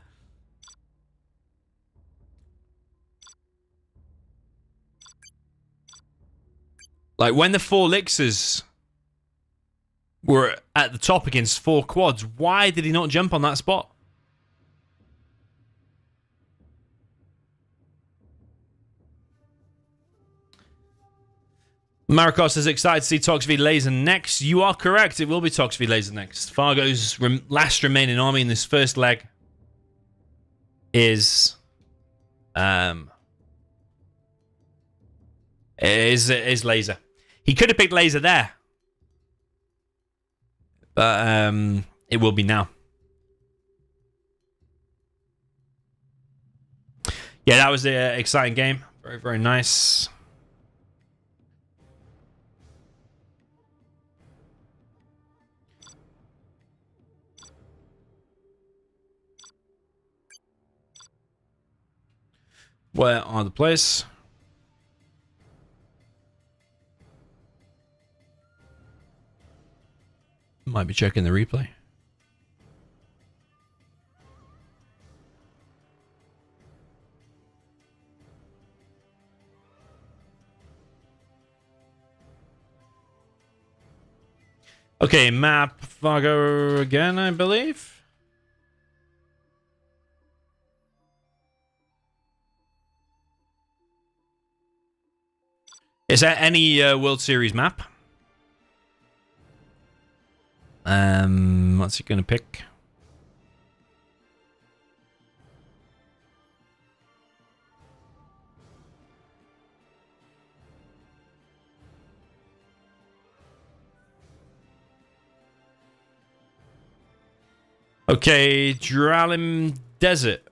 Like, when the 4 Lixers were at the top against 4 quads, why did he not jump on that spot? Marikos is excited to see Tox v Laser next. You are correct. It will be Tox v Laser next. Fargo's last remaining army in this first leg is Laser. He could have picked Laser there, but it will be now. Yeah, that was an exciting game. Very, very nice. Where are the players? Might be checking the replay. Okay, map Fargo again, I believe. Is there any World Series map? What's he gonna pick? Okay, Dralim Desert.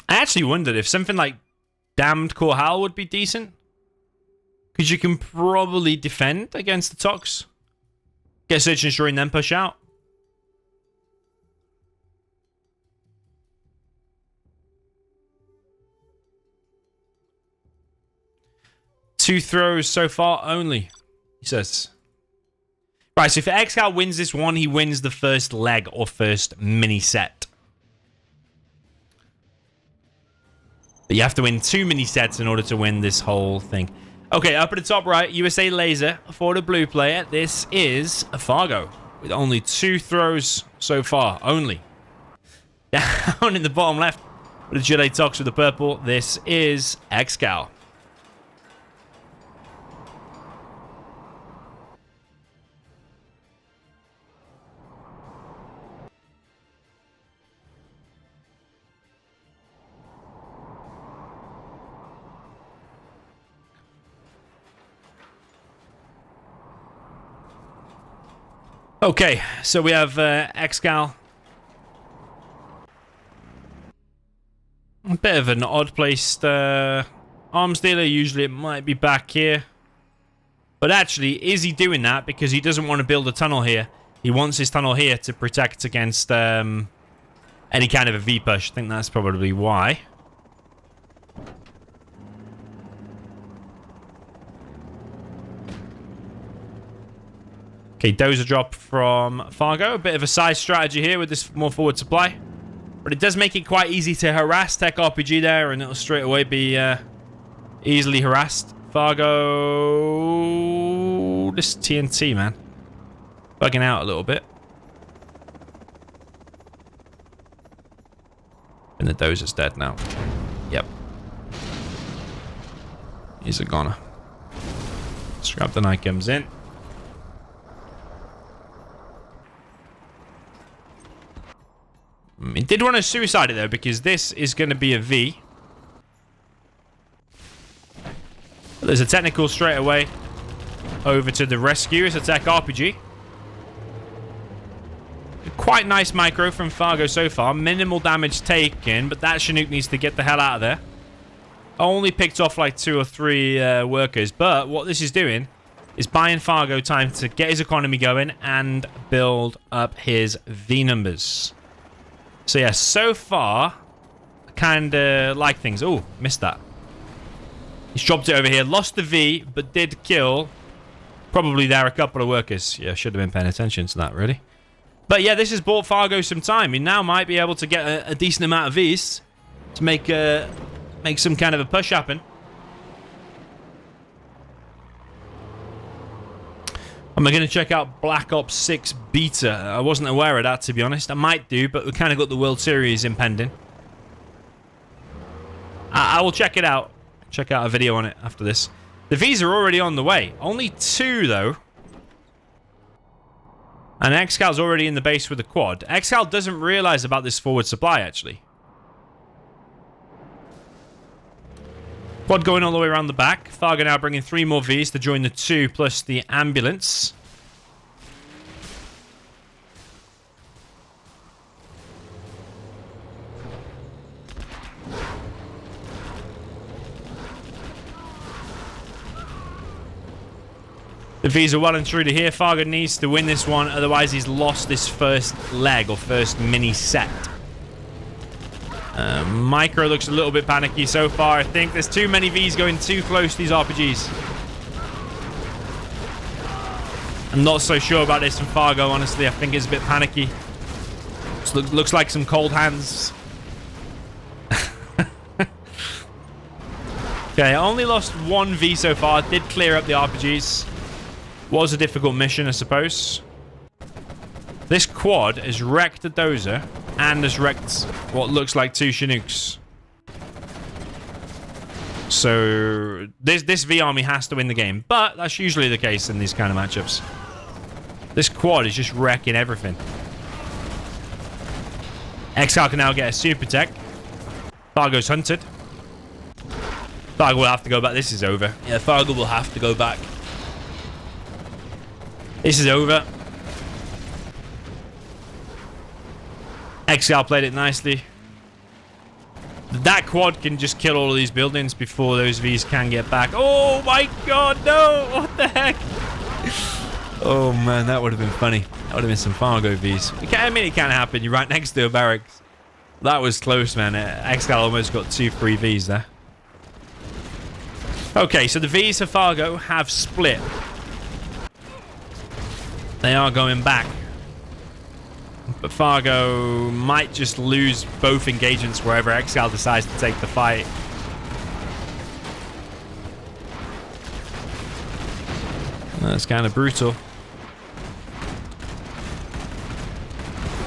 I actually wondered if something like Damned Corhal would be decent. Because you can probably defend against the Tox. Get Search and Destroy and then push out. 2 throws so far only, he says. Right, so if ExCaL wins this one, he wins the first leg or first mini set. But you have to win 2 mini sets in order to win this whole thing. Okay, up at the top right, USA Laser for the blue player. This is a Fargo with only 2 throws so far only. Down in the bottom left with the Gilet Tox with the purple. This is ExCaL. Okay, so we have ExCaL. A bit of an odd placed arms dealer. Usually it might be back here. But actually, is he doing that because he doesn't want to build a tunnel here? He wants his tunnel here to protect against any kind of a V-push. I think that's probably why. Okay, dozer drop from Fargo. A bit of a size strategy here with this more forward supply. But it does make it quite easy to harass Tech RPG there, and it'll straight away be easily harassed. Fargo... This TNT, man. Bugging out a little bit. And the dozer's dead now. Yep. He's a goner. Let's grab the knight comes in. He did want to suicide it though, because this is going to be a V. But there's a technical straight away over to the rescue. It's a Tech RPG. Quite nice micro from Fargo so far. Minimal damage taken, but that Chinook needs to get the hell out of there. Only picked off like 2 or 3 workers, but what this is doing is buying Fargo time to get his economy going and build up his V numbers. So yeah, so far, I kind of like things. Oh, missed that. He's dropped it over here. Lost the V, but did kill probably there a couple of workers. Yeah, should have been paying attention to that, really. But yeah, this has bought Fargo some time. He now might be able to get a decent amount of Vs to make some kind of a push happen. Am I going to check out Black Ops 6 Beta? I wasn't aware of that, to be honest. I might do, but we kind of got the World Series impending. I will check it out. Check out a video on it after this. The Vs are already on the way. Only 2, though. And ExCal's already in the base with the quad. ExCal doesn't realize about this forward supply, actually. Quad going all the way around the back. Fargo now bringing 3 more Vs to join the 2 plus the ambulance. The Vs are well and true to here. Fargo needs to win this one, otherwise he's lost this first leg or first mini set. Micro looks a little bit panicky so far. I think there's too many Vs going too close to these RPGs. I'm not so sure about this from Fargo, honestly. I think it's a bit panicky. Looks like some cold hands. Okay, only lost 1 V so far. Did clear up the RPGs. Was a difficult mission, I suppose. This quad has wrecked the dozer and has wrecked what looks like 2 Chinooks. So this V army has to win the game, but that's usually the case in these kind of matchups. This quad is just wrecking everything. ExCaL can now get a super tech. Fargo's hunted. Fargo will have to go back. This is over. Yeah, Fargo will have to go back. This is over. ExCaL played it nicely. That quad can just kill all of these buildings before those Vs can get back. Oh my god, no! What the heck? Oh man, that would have been funny. That would have been some Fargo Vs. I mean, it can't happen. You're right next to a barracks. That was close, man. ExCaL almost got 2 free Vs there. Okay, so the V's for Fargo have split. They are going back. But Fargo might just lose both engagements wherever ExCaL decides to take the fight. That's kind of brutal.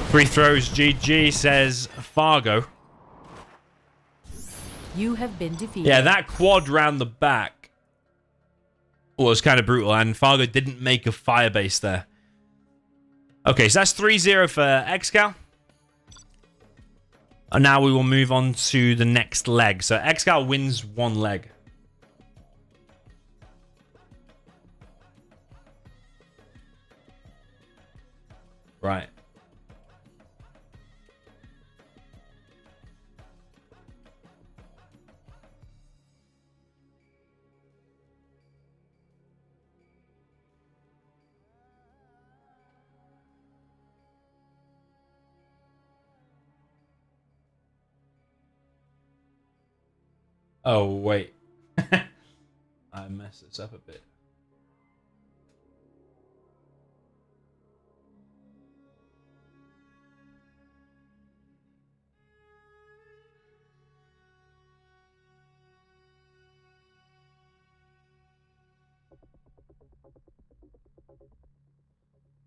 Free throws, GG, says Fargo. You have been defeated. Yeah, that quad round the back was kind of brutal, and Fargo didn't make a firebase there. Okay, so that's 3-0 for ExCaL. And now we will move on to the next leg. So ExCaL wins one leg. Right. Oh, wait. I messed this up a bit.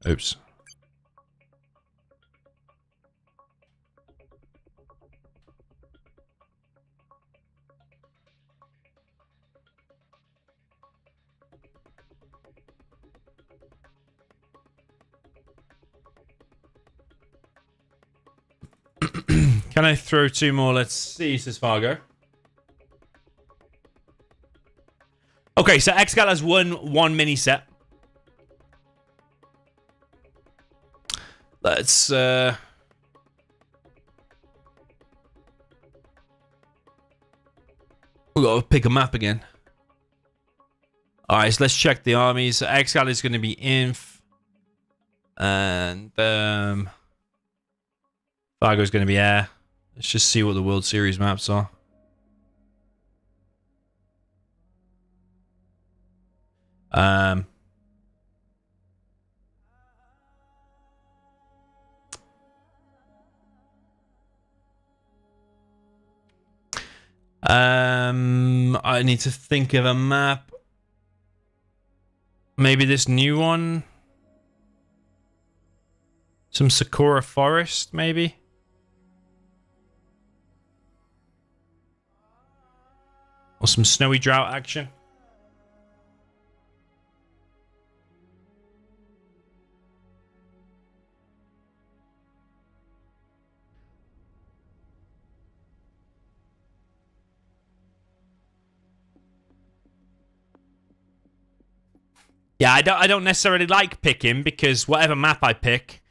Oops. Can I throw two more? Let's see, says Fargo. Okay, so ExCaL has won one mini set. Let's we gotta pick a map again. Alright, so let's check the armies. So ExCaL is gonna be Inf. And Fargo's gonna be Air. Let's just see what the World Series maps are. I need to think of a map. Maybe this new one. Some Sakura Forest, maybe. Or some Snowy Drought action. Yeah, I don't necessarily like picking because whatever map I pick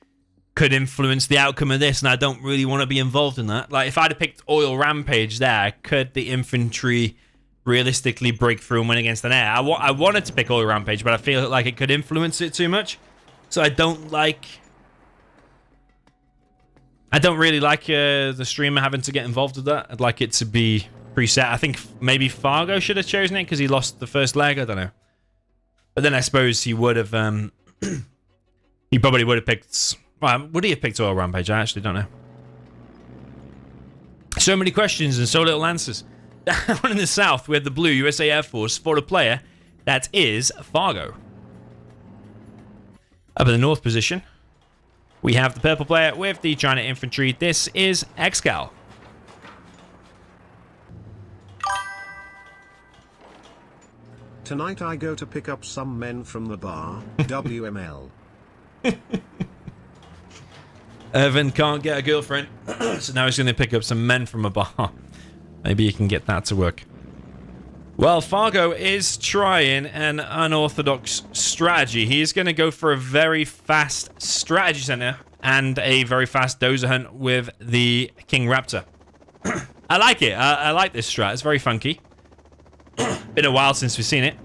could influence the outcome of this, and I don't really want to be involved in that. Like, if I'd have picked Oil Rampage there, could the infantry realistically break through and win against an air? I wanted to pick Oil Rampage, but I feel like it could influence it too much. So I don't really like the streamer having to get involved with that. I'd like it to be preset. I think maybe Fargo should have chosen it because he lost the first leg. I don't know. But then I suppose he would have... he probably would have picked... Well, would he have picked Oil Rampage? I actually don't know. So many questions and so little answers. Down in the south, we have the blue USA Air Force for a player that is Fargo. Up in the north position, we have the purple player with the China Infantry. This is ExCaL. Tonight I go to pick up some men from the bar. WML. Evan can't get a girlfriend, so now he's going to pick up some men from a bar. Maybe you can get that to work. Well, Fargo is trying an unorthodox strategy. He's going to go for a very fast strategy center and a very fast dozer hunt with the King Raptor. I like it. I like this strat. It's very funky. Been a while since we've seen it.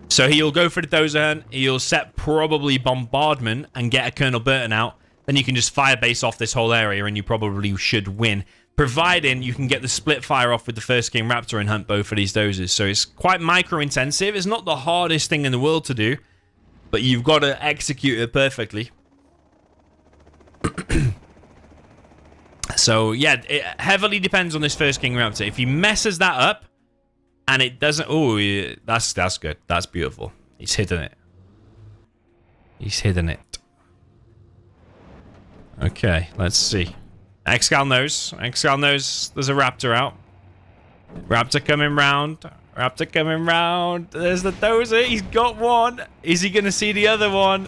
So he'll go for the dozer hunt. He'll set probably bombardment and get a Colonel Burton out. Then you can just firebase off this whole area and you probably should win. providing you can get the split fire off with the first King Raptor and hunt both of these dozers. So it's quite micro-intensive. It's not the hardest thing in the world to do, but you've got to execute it perfectly. So, yeah, it heavily depends on this first King Raptor. If he messes that up, and it doesn't... Oh, yeah, that's good. That's beautiful. He's hidden it. He's hidden it. Okay, let's see. ExCaL knows. ExCaL knows there's a Raptor out. Raptor coming round. Raptor coming round. There's the dozer. He's got one. Is he going to see the other one?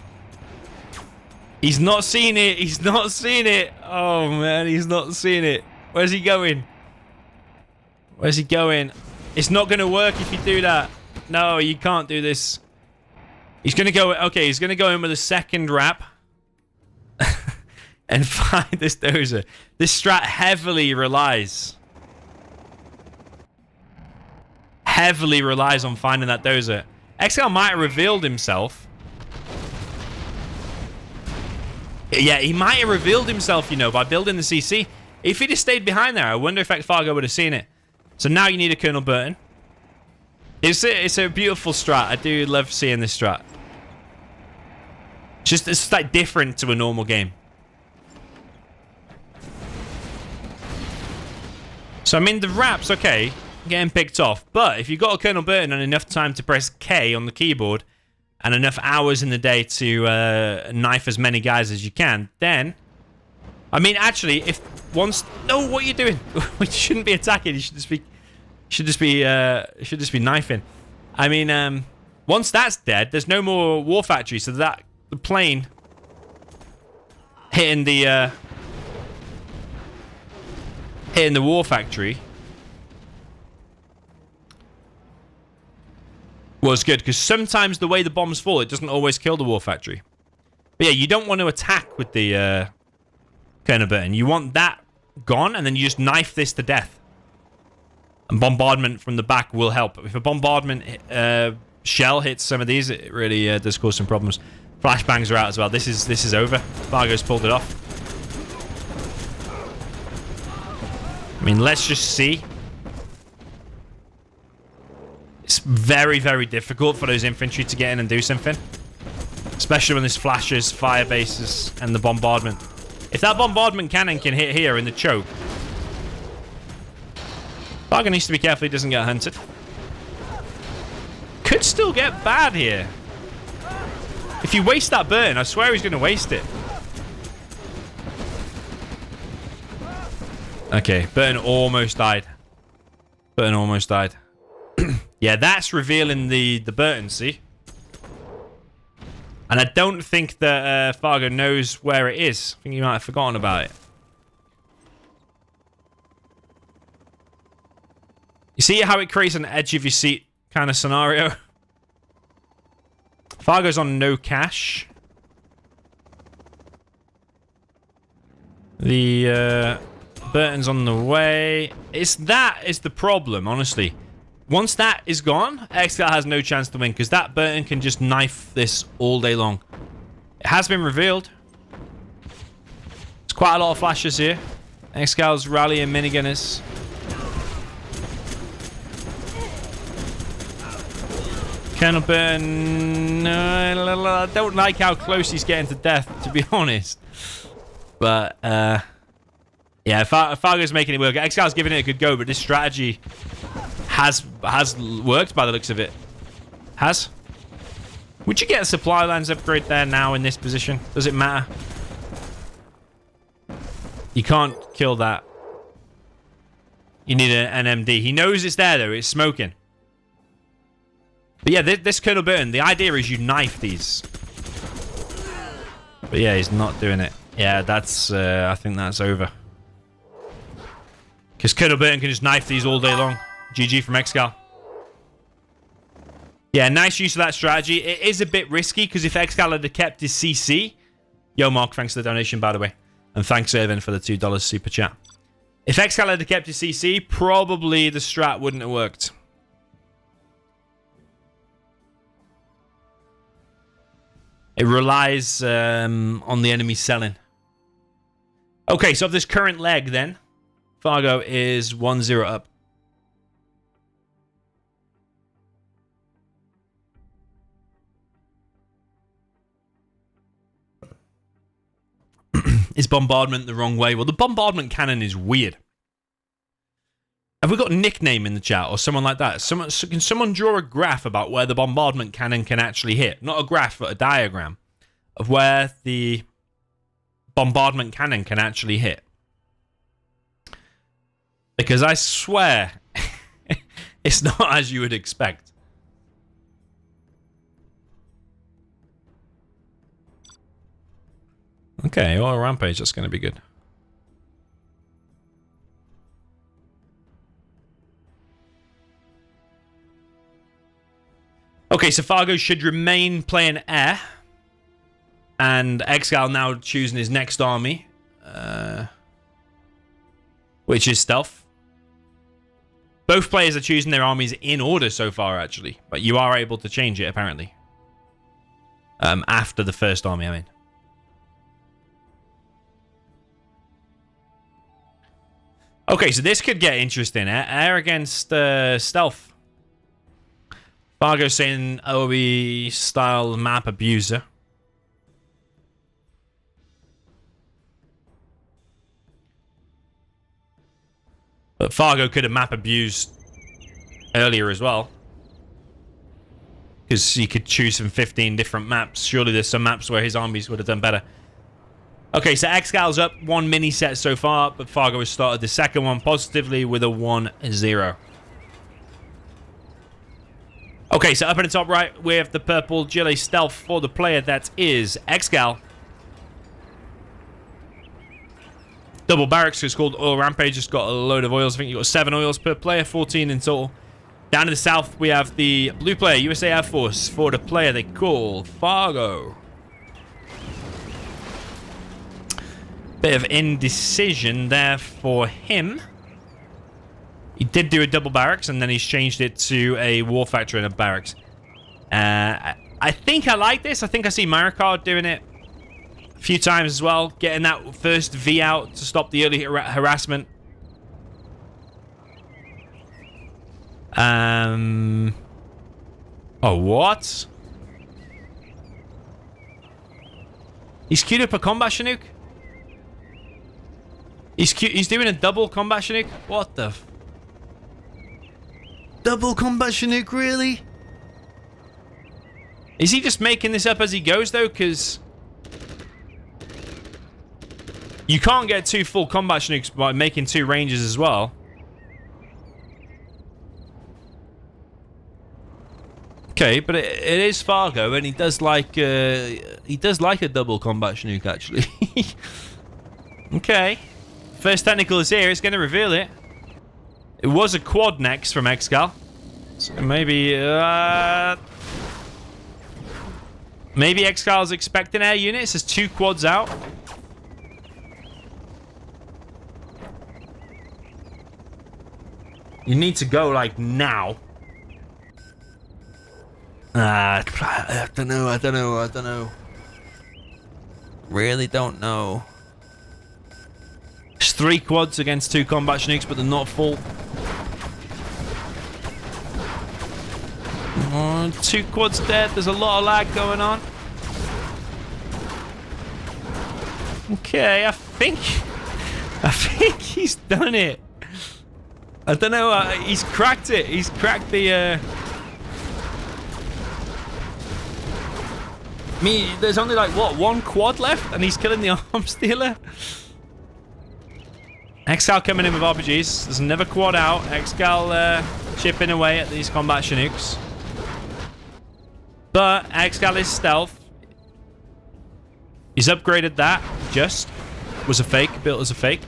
He's not seen it. He's not seen it. Oh, man. He's not seen it. Where's he going? Where's he going? It's not going to work if you do that. No, you can't do this. He's going to go... Okay, he's going to go in with a second wrap. And find this dozer. This strat heavily relies on finding that dozer. ExCaL might have revealed himself. Yeah, he might have revealed himself, you know, by building the CC. If he'd have stayed behind there, I wonder if Fargo would have seen it. So now you need a Colonel Burton. It's a beautiful strat. I do love seeing this strat. It's just like different to a normal game. So, I mean, the wrap's okay, getting picked off. But if you've got a Colonel Burton and enough time to press K on the keyboard and enough hours in the day to knife as many guys as you can, then... I mean, actually, if once... No, what are you doing? You shouldn't be attacking. You should just be knifing. I mean, once that's dead, there's no more war factory, so that the plane hitting the war factory was good, because sometimes the way the bombs fall, it doesn't always kill the war factory. But yeah, you don't want to attack with the Colonel Burton. You want that gone, and then you just knife this to death. And bombardment from the back will help. If a bombardment shell hits some of these, it really does cause some problems. Flashbangs are out as well. This is over. Fargo's pulled it off. I mean, let's just see. It's very, very difficult for those infantry to get in and do something. Especially when there's flashes, fire bases, and the bombardment. If that bombardment cannon can hit here in the choke, Fargo needs to be careful he doesn't get hunted. Could still get bad here. If you waste that burn, I swear he's going to waste it. Okay, Burton almost died. Burton almost died. Yeah, that's revealing the Burton, see? And I don't think that Fargo knows where it is. I think he might have forgotten about it. You see how it creates an edge of your seat kind of scenario? Fargo's on no cash. The Burton's on the way. That is the problem, honestly. Once that is gone, ExCaL has no chance to win, because that Burton can just knife this all day long. It has been revealed. There's quite a lot of flashes here. ExCal's rallying minigunners. Colonel Burton... I don't like how close he's getting to death, to be honest. But, yeah, Fargo's making it work. ExCal's giving it a good go, but this strategy has worked by the looks of it. Has? Would you get a supply lines upgrade there now in this position? Does it matter? You can't kill that. You need an MD. He knows it's there, though. It's smoking. But yeah, this Colonel Burton, the idea is you knife these. But yeah, he's not doing it. Yeah, that's... I think that's over. Because Colonel Burton can just knife these all day long. GG from ExCaL. Yeah, nice use of that strategy. It is a bit risky, because if ExCaL had kept his CC... Yo, Mark, thanks for the donation, by the way. And thanks, Irvin, for the $2 super chat. If ExCaL had kept his CC, probably the strat wouldn't have worked. It relies on the enemy selling. Okay, so of this current leg, then, Fargo is 1-0 up. Is bombardment the wrong way? Well, the bombardment cannon is weird. Have we got a nickname in the chat or someone like that? Can someone draw a graph about where the bombardment cannon can actually hit? Not a graph, but a diagram of where the bombardment cannon can actually hit. Because I swear, it's not as you would expect. Okay, oil rampage, that's going to be good. Okay, so Fargo should remain playing air. And ExCaL now choosing his next army. Which is stealth. Both players are choosing their armies in order so far, actually. But you are able to change it, apparently. After the first army, I mean. Okay, so this could get interesting. Air against stealth. Fargo saying OE style map abuser. But Fargo could have map abused earlier as well. Because he could choose from 15 different maps. Surely there's some maps where his armies would have done better. Okay, so ExCal's up one mini set so far, but Fargo has started the second one positively with a 1-0. Okay, so up in the top right, we have the purple Gilly Stealth for the player that is ExCaL. Double Barracks is called Oil Rampage, just got a load of oils. I think you've got 7 oils per player, 14 in total. Down to the south, we have the blue player, USA Air Force, for the player they call Fargo. Bit of indecision there for him. He did do a double barracks, and then he's changed it to a war factory and a barracks. I think I like this. I think I see Maricard doing it a few times as well. Getting that first V out to stop the early harassment. Oh, what? He's queued up a combat Chinook? He's doing a double combat Chinook? What the f... Double combat Chinook, really? Is he just making this up as he goes, though? Because... you can't get 2 full combat Chinooks by making 2 Rangers as well. Okay, but it is Fargo, and he does like a double combat Chinook, actually. Okay. First technical is here. It's going to reveal it. It was a quad next from ExCaL. So maybe... maybe ExCal's expecting air units. There's 2 quads out. You need to go, like, now. I don't know. Really don't know. There's 3 quads against 2 combat Chinooks, but they're not full. 2 quads dead. There's a lot of lag going on. Okay, I think he's done it. I don't know. He's cracked it. He's cracked the... there's only like, what, 1 quad left? And he's killing the arms dealer? ExCaL coming in with RPGs. There's another quad out. ExCaL chipping away at these combat Chinooks. But ExCaL is stealth. He's upgraded that. Just. Was a fake. Built as a fake.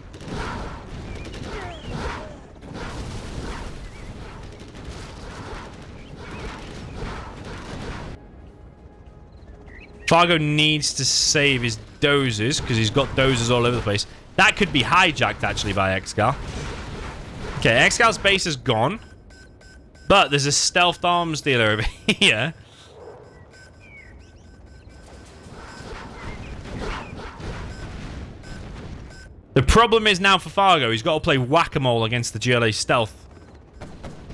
Fargo needs to save his dozers, because he's got dozers all over the place. That could be hijacked, actually, by ExCaL. Okay, ExCal's base is gone. But there's a stealthed arms dealer over here. The problem is now for Fargo, he's got to play whack-a-mole against the GLA stealth.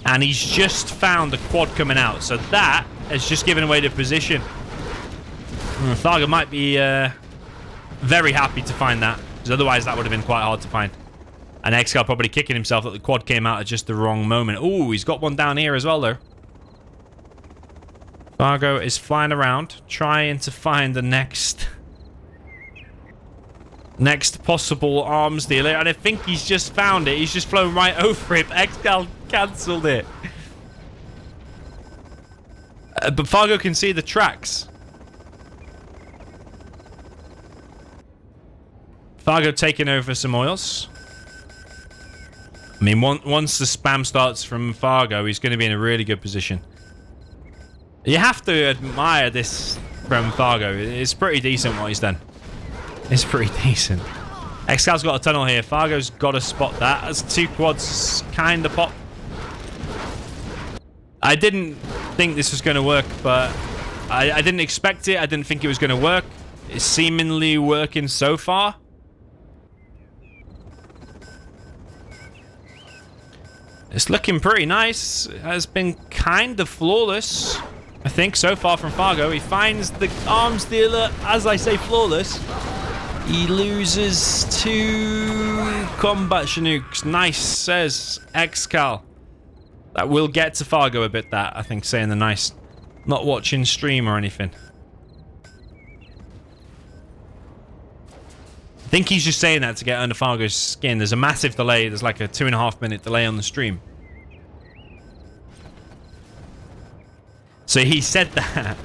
And he's just found the quad coming out. So that has just given away the position. Fargo might be very happy to find that. Because otherwise that would have been quite hard to find. And ExCaL probably kicking himself that the quad came out at just the wrong moment. Ooh, he's got one down here as well, though. Fargo is flying around, trying to find the next possible arms dealer, and I think he's just found it. He's just flown right over it. ExCaL cancelled it. But Fargo can see the tracks. Fargo taking over some oils. I mean, once the spam starts from Fargo, he's going to be in a really good position. You have to admire this from Fargo. It's pretty decent what he's done. It's pretty decent. ExCal's got a tunnel here. Fargo's got to spot that. As two quads kind of pop. I didn't think this was going to work, but I didn't expect it. I didn't think it was going to work. It's seemingly working so far. It's looking pretty nice. It has been kind of flawless, I think, so far from Fargo. He finds the arms dealer, as I say, flawless. He loses 2 combat Chinooks. Nice, says ExCaL. That will get to Fargo a bit, that, I think, saying the nice. Not watching stream or anything. I think he's just saying that to get under Fargo's skin. There's a massive delay. There's like a 2.5 minute delay on the stream. So he said that.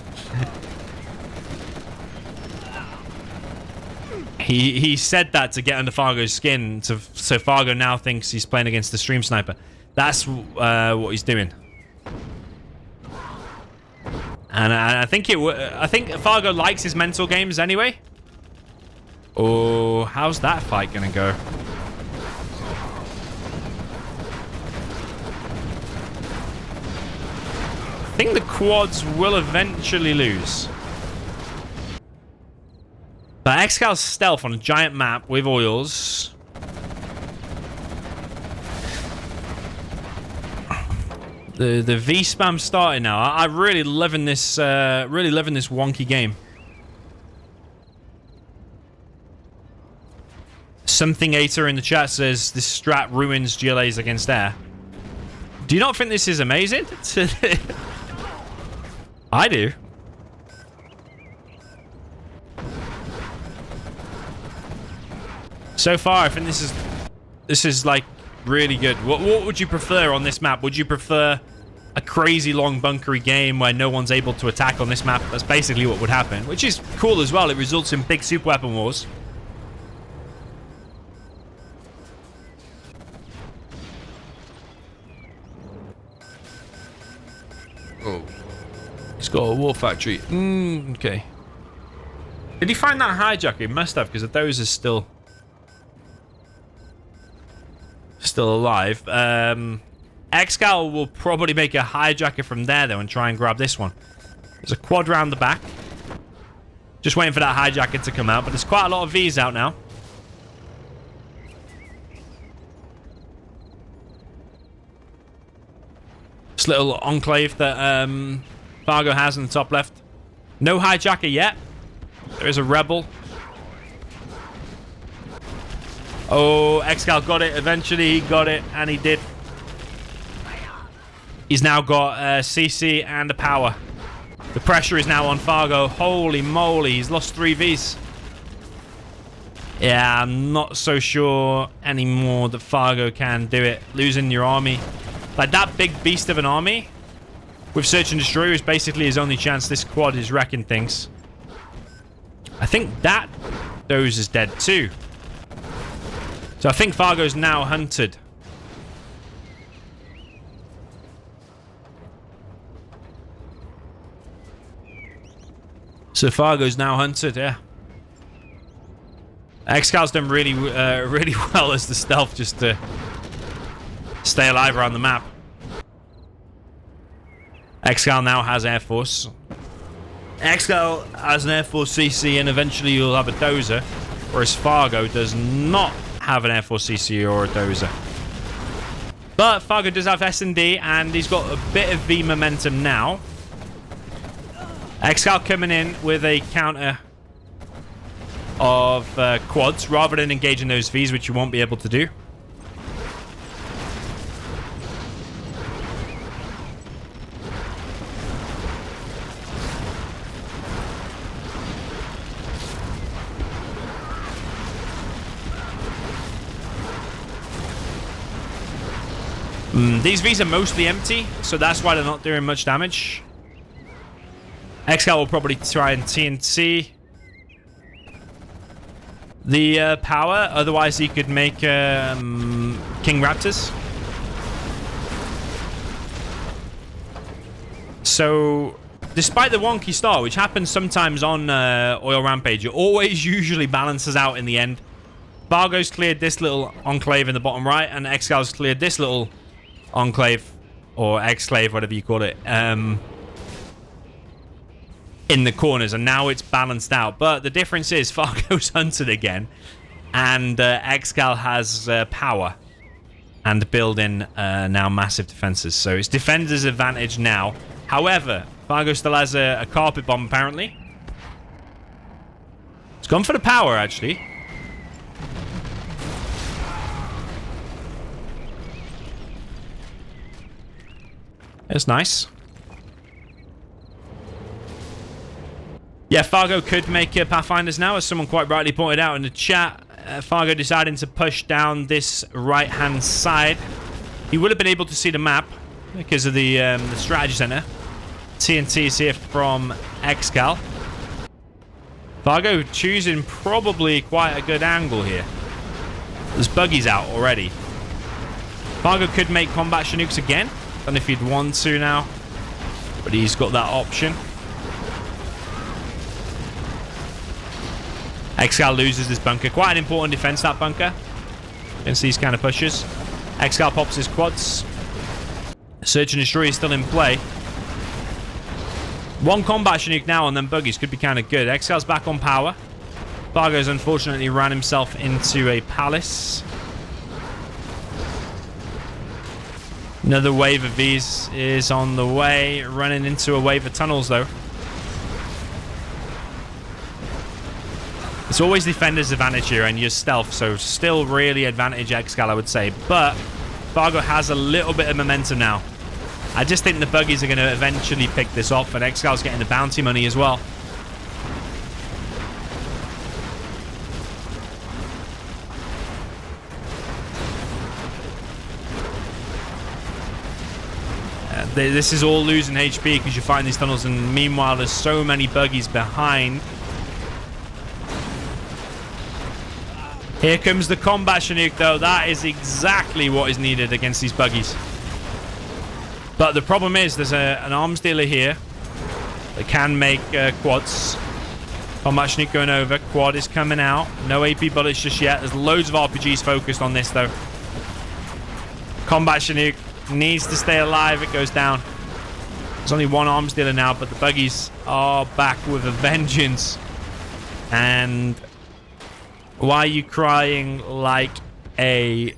He said that to get under Fargo's skin, so Fargo now thinks he's playing against the stream sniper. That's what he's doing. And I think Fargo likes his mental games anyway. Oh, how's that fight gonna go? I think the quads will eventually lose. But ExCal's stealth on a giant map with oils. The V spam starting now. I'm really loving this. Really loving this wonky game. Something Ater in the chat says this strat ruins GLAs against air. Do you not think this is amazing? I do. So far, I think this is like really good. What would you prefer on this map? Would you prefer a crazy long bunkery game where no one's able to attack on this map? That's basically what would happen, which is cool as well. It results in big super weapon wars. Oh, he's got a war factory. Okay. Did he find that hijacker? He must have, because the dozer is still alive. ExCaL will probably make a hijacker from there, though, and try and grab this one. There's a quad round the back. Just waiting for that hijacker to come out, but there's quite a lot of Vs out now. This little enclave that Fargo has in the top left. No hijacker yet. There is a rebel. Oh, ExCaL got it. Eventually, he got it, and he did. He's now got CC and a power. The pressure is now on Fargo. Holy moly, he's lost 3 Vs. Yeah, I'm not so sure anymore that Fargo can do it. Losing your army. Like, that big beast of an army with Search and Destroy is basically his only chance. This quad is wrecking things. I think that Doze is dead too. So I think Fargo's now hunted. So Fargo's now hunted, yeah. ExCal's done really well as the stealth, just to stay alive around the map. ExCaL now has Air Force. ExCaL has an Air Force CC, and eventually you'll have a dozer, whereas Fargo does not have an Air Force CC or a Dozer. But Fargo does have S&D, and he's got a bit of V momentum now. ExCaL coming in with a counter of quads rather than engaging those Vs, which you won't be able to do. These Vs are mostly empty, so that's why they're not doing much damage. ExCaL will probably try and TNT the power, otherwise he could make King Raptors. So, despite the wonky start, which happens sometimes on Oil Rampage, it always usually balances out in the end. Fargo's cleared this little enclave in the bottom right, and ExCal's cleared this little enclave, or exclave, whatever you call it, in the corners, and now it's balanced out. But the difference is Fargo's hunted again, and ExCaL has power and build-in now massive defenses, so it's defenders' advantage now. However, Fargo still has a carpet bomb apparently. It's gone for the power actually. It's nice. Yeah, Fargo could make Pathfinders now, as someone quite rightly pointed out in the chat. Fargo deciding to push down this right-hand side. He would have been able to see the map because of the strategy center. TNT is here from ExCaL. Fargo choosing probably quite a good angle here. There's buggies out already. Fargo could make combat Chinooks again. Don't know if he'd want to now, but he's got that option. ExCaL loses this bunker. Quite an important defense, that bunker, against these kind of pushes. ExCaL pops his quads. Search and Destroy is still in play. One combat Chinook now and then buggies could be kind of good. ExCal's back on power. Fargo's unfortunately ran himself into a palace. Another wave of Vs is on the way. Running into a wave of tunnels, though. It's always defender's advantage here, and your stealth, so still really advantage ExCaL, I would say. But Fargo has a little bit of momentum now. I just think the buggies are going to eventually pick this off, and ExCal's getting the bounty money as well. This is all losing HP because you find these tunnels, and meanwhile there's so many buggies behind. Here comes the combat Chinook, though. That is exactly what is needed against these buggies. But the problem is there's an arms dealer here that can make quads. Combat Chinook going over. Quad is coming out. No AP bullets just yet. There's loads of RPGs focused on this, though. Combat Chinook needs to stay alive. It goes down. There's only one arms dealer now, but the buggies are back with a vengeance. And why are you crying like a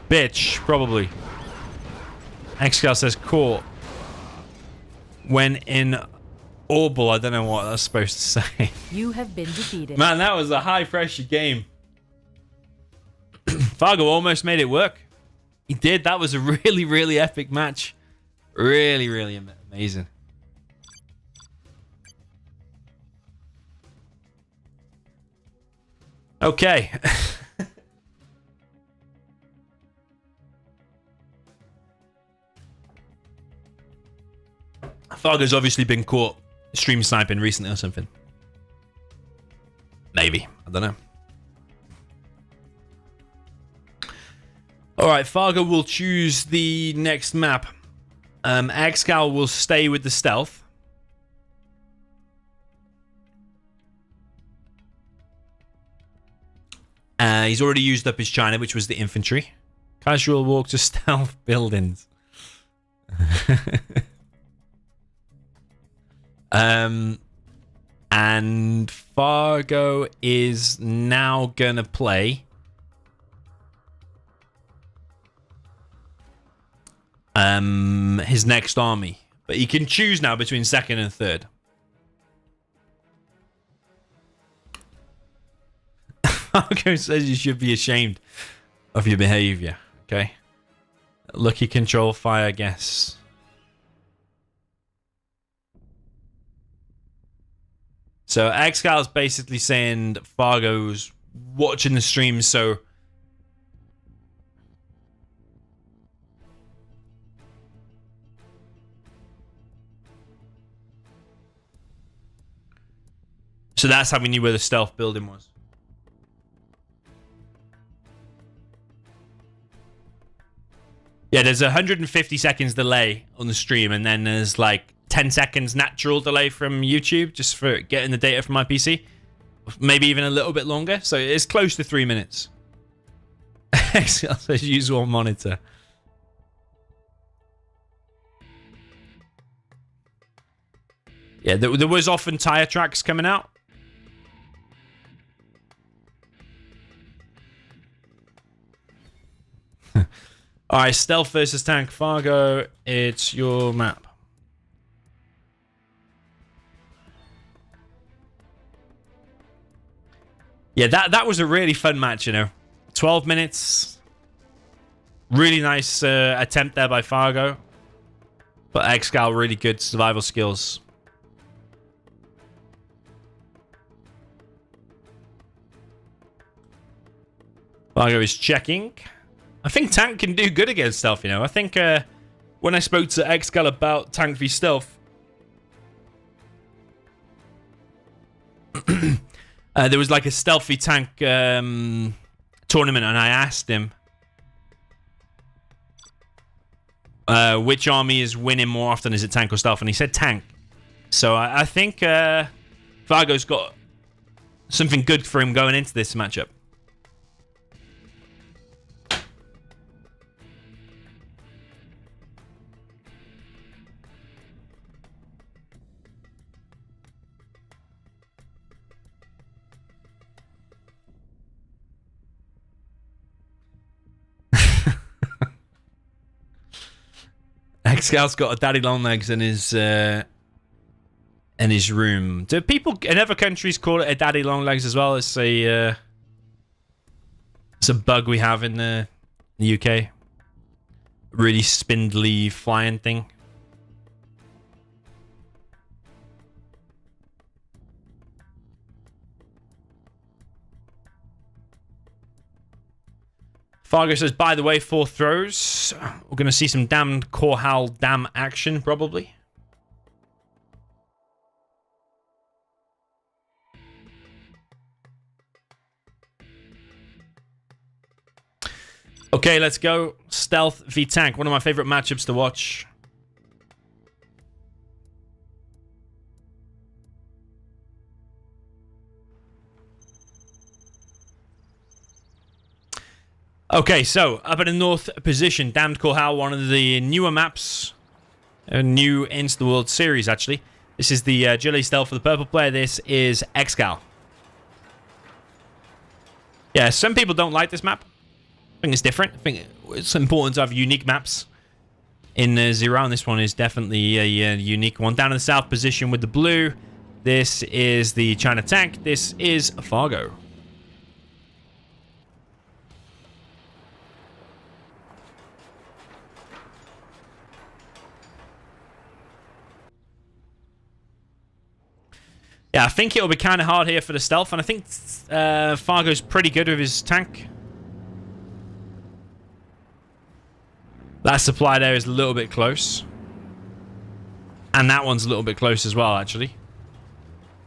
bitch? Probably. ExCaL says caught. When in Orbital, I don't know what that's supposed to say. You have been defeated. Man, that was a high pressure game. Fargo almost made it work. He did. That was a really, really epic match. Really, really amazing. Okay. Fargo's obviously been caught stream sniping recently or something. Maybe. I don't know. Alright, Fargo will choose the next map. ExCaL will stay with the stealth. He's already used up his China, which was the infantry. Casual walk to stealth buildings. And Fargo is now gonna play his next army. But he can choose now between second and third. Fargo says you should be ashamed of your behavior. Okay. Lucky control fire guess. So ExCaL is basically saying that Fargo's watching the stream, so that's how we knew where the stealth building was. Yeah, there's 150 seconds delay on the stream, and then there's like 10 seconds natural delay from YouTube just for getting the data from my PC. Maybe even a little bit longer. So it's close to 3 minutes. ExCaL says use one monitor. Yeah, there was often tire tracks coming out. All right, stealth versus tank. Fargo, it's your map. Yeah, that was a really fun match, you know. 12 minutes. Really nice attempt there by Fargo. But ExCaL, really good survival skills. Fargo is checking. I think tank can do good against stealth, you know. I think when I spoke to ExCaL about tank v stealth, there was like a stealthy tank tournament, and I asked him which army is winning more often, is it tank or stealth? And he said tank. So I think Fargo's got something good for him going into this matchup. ExCal's got a daddy long legs in his room. Do people in other countries call it a daddy long legs as well? It's a bug we have in the UK. Really spindly flying thing. Fargo says, by the way, 4 throws. We're going to see some damned Corhal Dam action, probably. Okay, let's go. Stealth v tank. One of my favorite matchups to watch. Okay, so up in the north position, Damned Corhal, one of the newer maps, new into the World Series, actually. This is the agility stealth for the purple player. This is ExCaL. Yeah, some people don't like this map. I think it's different. I think it's important to have unique maps in Zero, and this one is definitely a unique one. Down in the south position with the blue, this is the China tank. This is Fargo. Yeah, I think it'll be kind of hard here for the stealth, and I think Fargo's pretty good with his tank. That supply there is a little bit close. And that one's a little bit close as well, actually.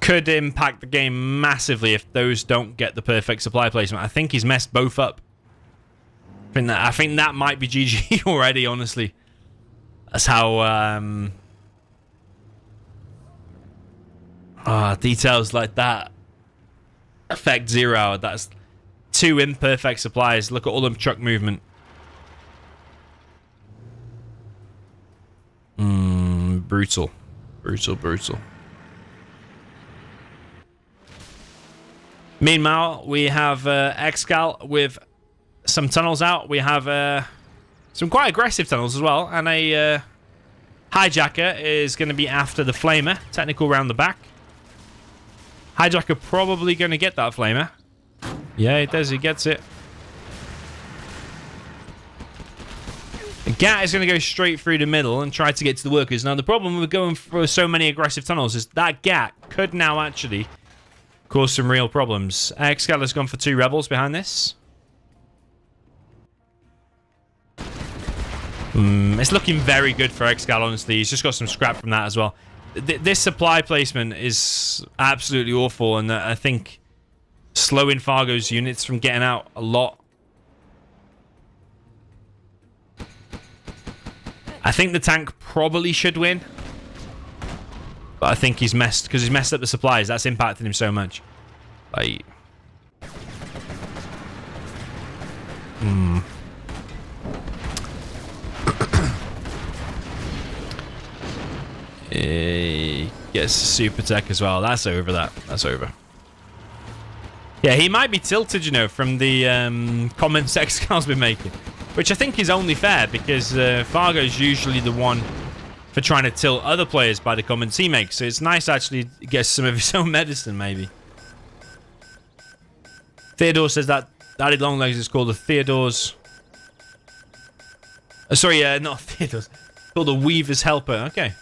Could impact the game massively if those don't get the perfect supply placement. I think he's messed both up. I think that might be GG already, honestly. That's how... details like that affect Zero. That's 2 imperfect supplies. Look at all them truck movement. Brutal. Brutal. Meanwhile, we have ExCaL with some tunnels out. We have some quite aggressive tunnels as well. And a hijacker is going to be after the flamer. Technical round the back. Hijacker probably going to get that flamer. Yeah, it does. He gets it. The Gat is going to go straight through the middle and try to get to the workers. Now, the problem with going for so many aggressive tunnels is that Gat could now actually cause some real problems. ExCaL has gone for 2 rebels behind this. It's looking very good for ExCaL, honestly. He's just got some scrap from that as well. This supply placement is absolutely awful, and I think slowing Fargo's units from getting out a lot. I think the tank probably should win, but I think he's messed because he's messed up the supplies. That's impacting him so much. Like, He gets super tech as well. That's over. That's over. Yeah, he might be tilted, you know, from the comments ExCaL's been making. Which I think is only fair, because Fargo's usually the one for trying to tilt other players by the comments he makes. So it's nice actually to get some of his own medicine, maybe. Theodore says that Daddy Longlegs is called the Theodore's... sorry, not Theodore's. It's called the Weaver's Helper. Okay.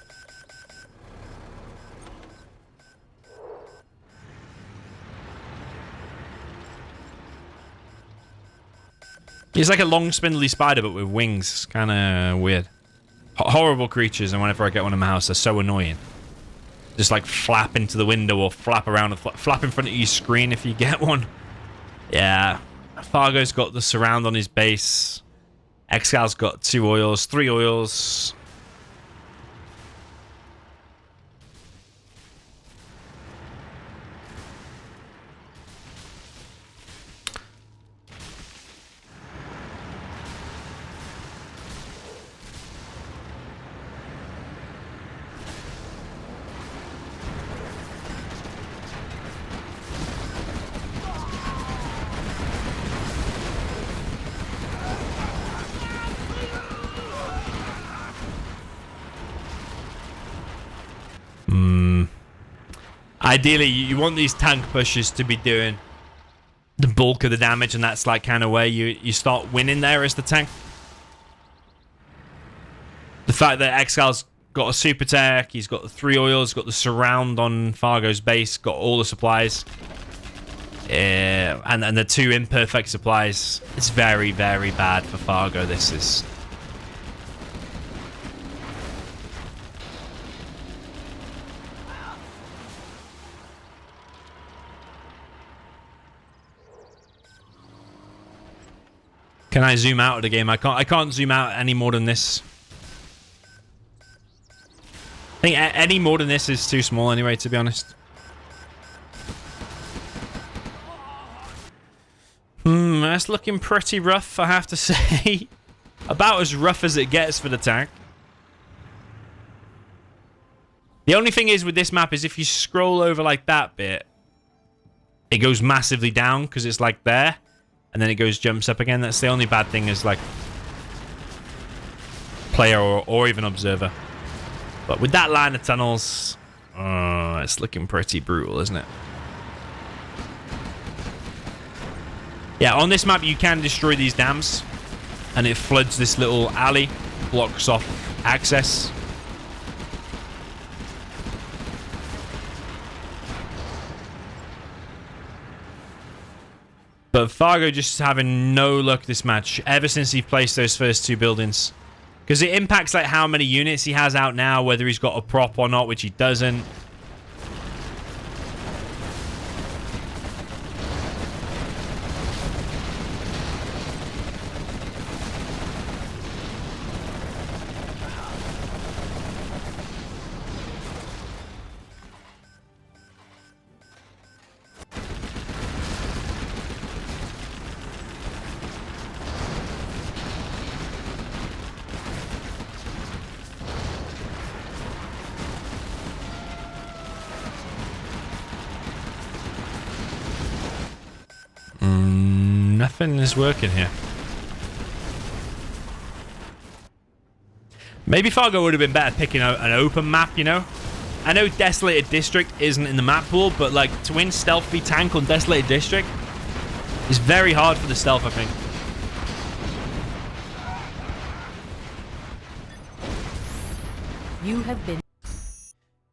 He's like a long, spindly spider, but with wings. Kind of weird. Horrible creatures, and whenever I get one in my house, they're so annoying. Just like flap into the window or flap around and flap in front of your screen if you get one. Yeah. Fargo's got the surround on his base. ExCaL's got 2 oils, 3 oils. Ideally, you want these tank pushes to be doing the bulk of the damage, and that's like kind of where you start winning there as the tank. The fact that ExCaL's got a super tech, he's got the 3 oils, got the surround on Fargo's base, got all the supplies, and the 2 imperfect supplies. It's very, very bad for Fargo. This is. Can I zoom out of the game? I can't zoom out any more than this. I think any more than this is too small anyway, to be honest. That's looking pretty rough, I have to say. About as rough as it gets for the tank. The only thing is with this map is if you scroll over like that bit, it goes massively down because it's like there. And then it jumps up again. That's the only bad thing as like player or even observer. But with that line of tunnels, it's looking pretty brutal, isn't it? Yeah, on this map you can destroy these dams, and it floods this little alley, blocks off access. But Fargo just having no luck this match ever since he placed those first 2 buildings. Because it impacts like how many units he has out now, whether he's got a prop or not, which he doesn't. Nothing is working here. Maybe Fargo would have been better picking an open map, you know? I know Desolated District isn't in the map pool, but like to win Stealth v Tank on Desolated District is very hard for the Stealth, I think. You have been...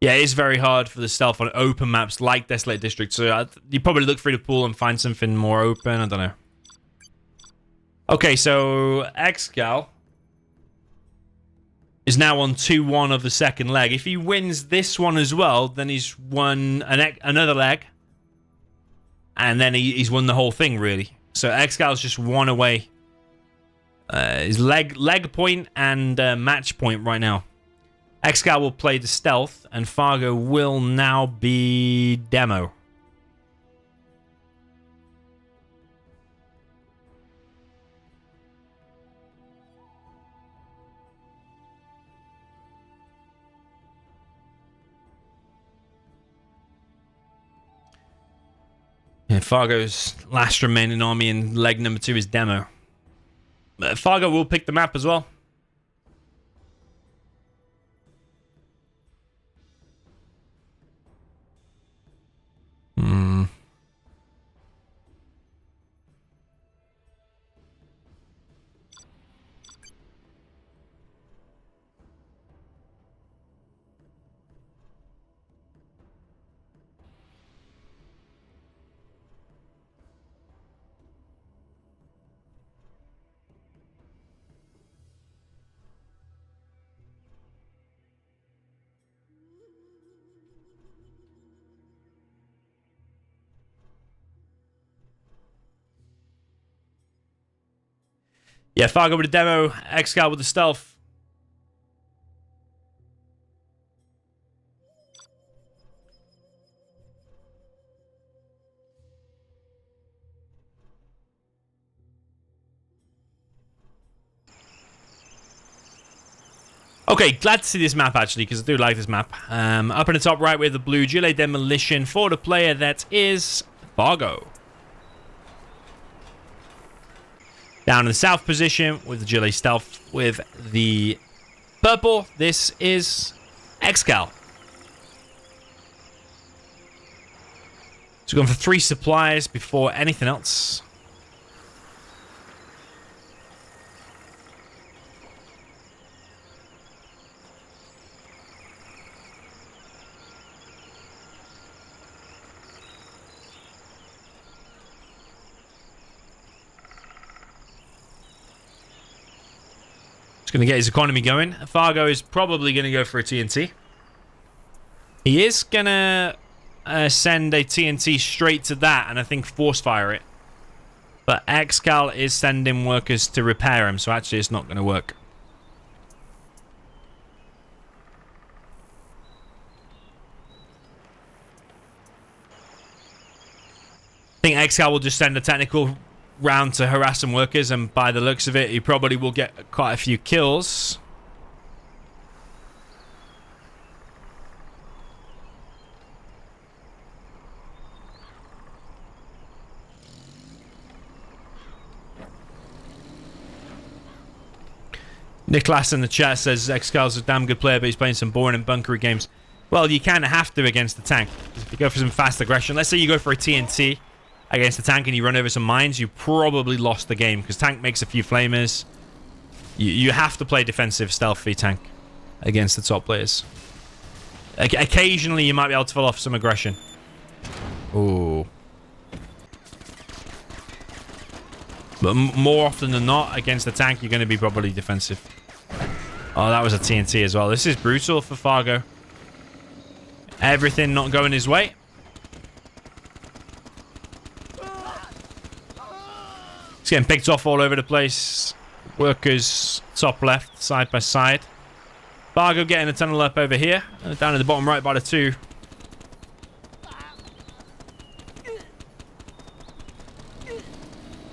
Yeah, it is very hard for the Stealth on open maps like Desolated District, so you probably look through the pool and find something more open, I don't know. Okay, so ExCaL is now on 2-1 of the second leg. If he wins this one as well, then he's won another leg. And then he's won the whole thing, really. So ExCal's just one away. His leg point and match point right now. ExCaL will play the Stealth, and Fargo will now be Demo. And Fargo's last remaining army in leg number 2 is Demo. Fargo will pick the map as well. Yeah, Fargo with the Demo, ExCaL with the Stealth. Okay, glad to see this map actually, because I do like this map. Up in the top right with the blue Gilet Demolition for the player that is Fargo. Down in the south position with the Gilet Stealth with the purple, this is ExCaL. So we're going for 3 supplies before anything else. Going to get his economy going. Fargo is probably going to go for a TNT. He is going to send a TNT straight to that and I think force fire it. But ExCaL is sending workers to repair him, so actually it's not going to work. I think ExCaL will just send a technical round to harass some workers, and by the looks of it, he probably will get quite a few kills. Nicholas in the chat says ExCal's a damn good player, but he's playing some boring and bunkery games. Well, you kind of have to against the tank. If you go for some fast aggression, let's say you go for a TNT against the tank and you run over some mines, you probably lost the game because tank makes a few flamers. You have to play defensive stealthy tank against the top players. Occasionally you might be able to pull off some aggression. Ooh. But more often than not against the tank you're going to be probably defensive. Oh, that was a TNT as well. This is brutal for Fargo. Everything not going his way. He's getting picked off all over the place. Workers top left, side by side. Fargo getting a tunnel up over here. Down in the bottom right by the 2.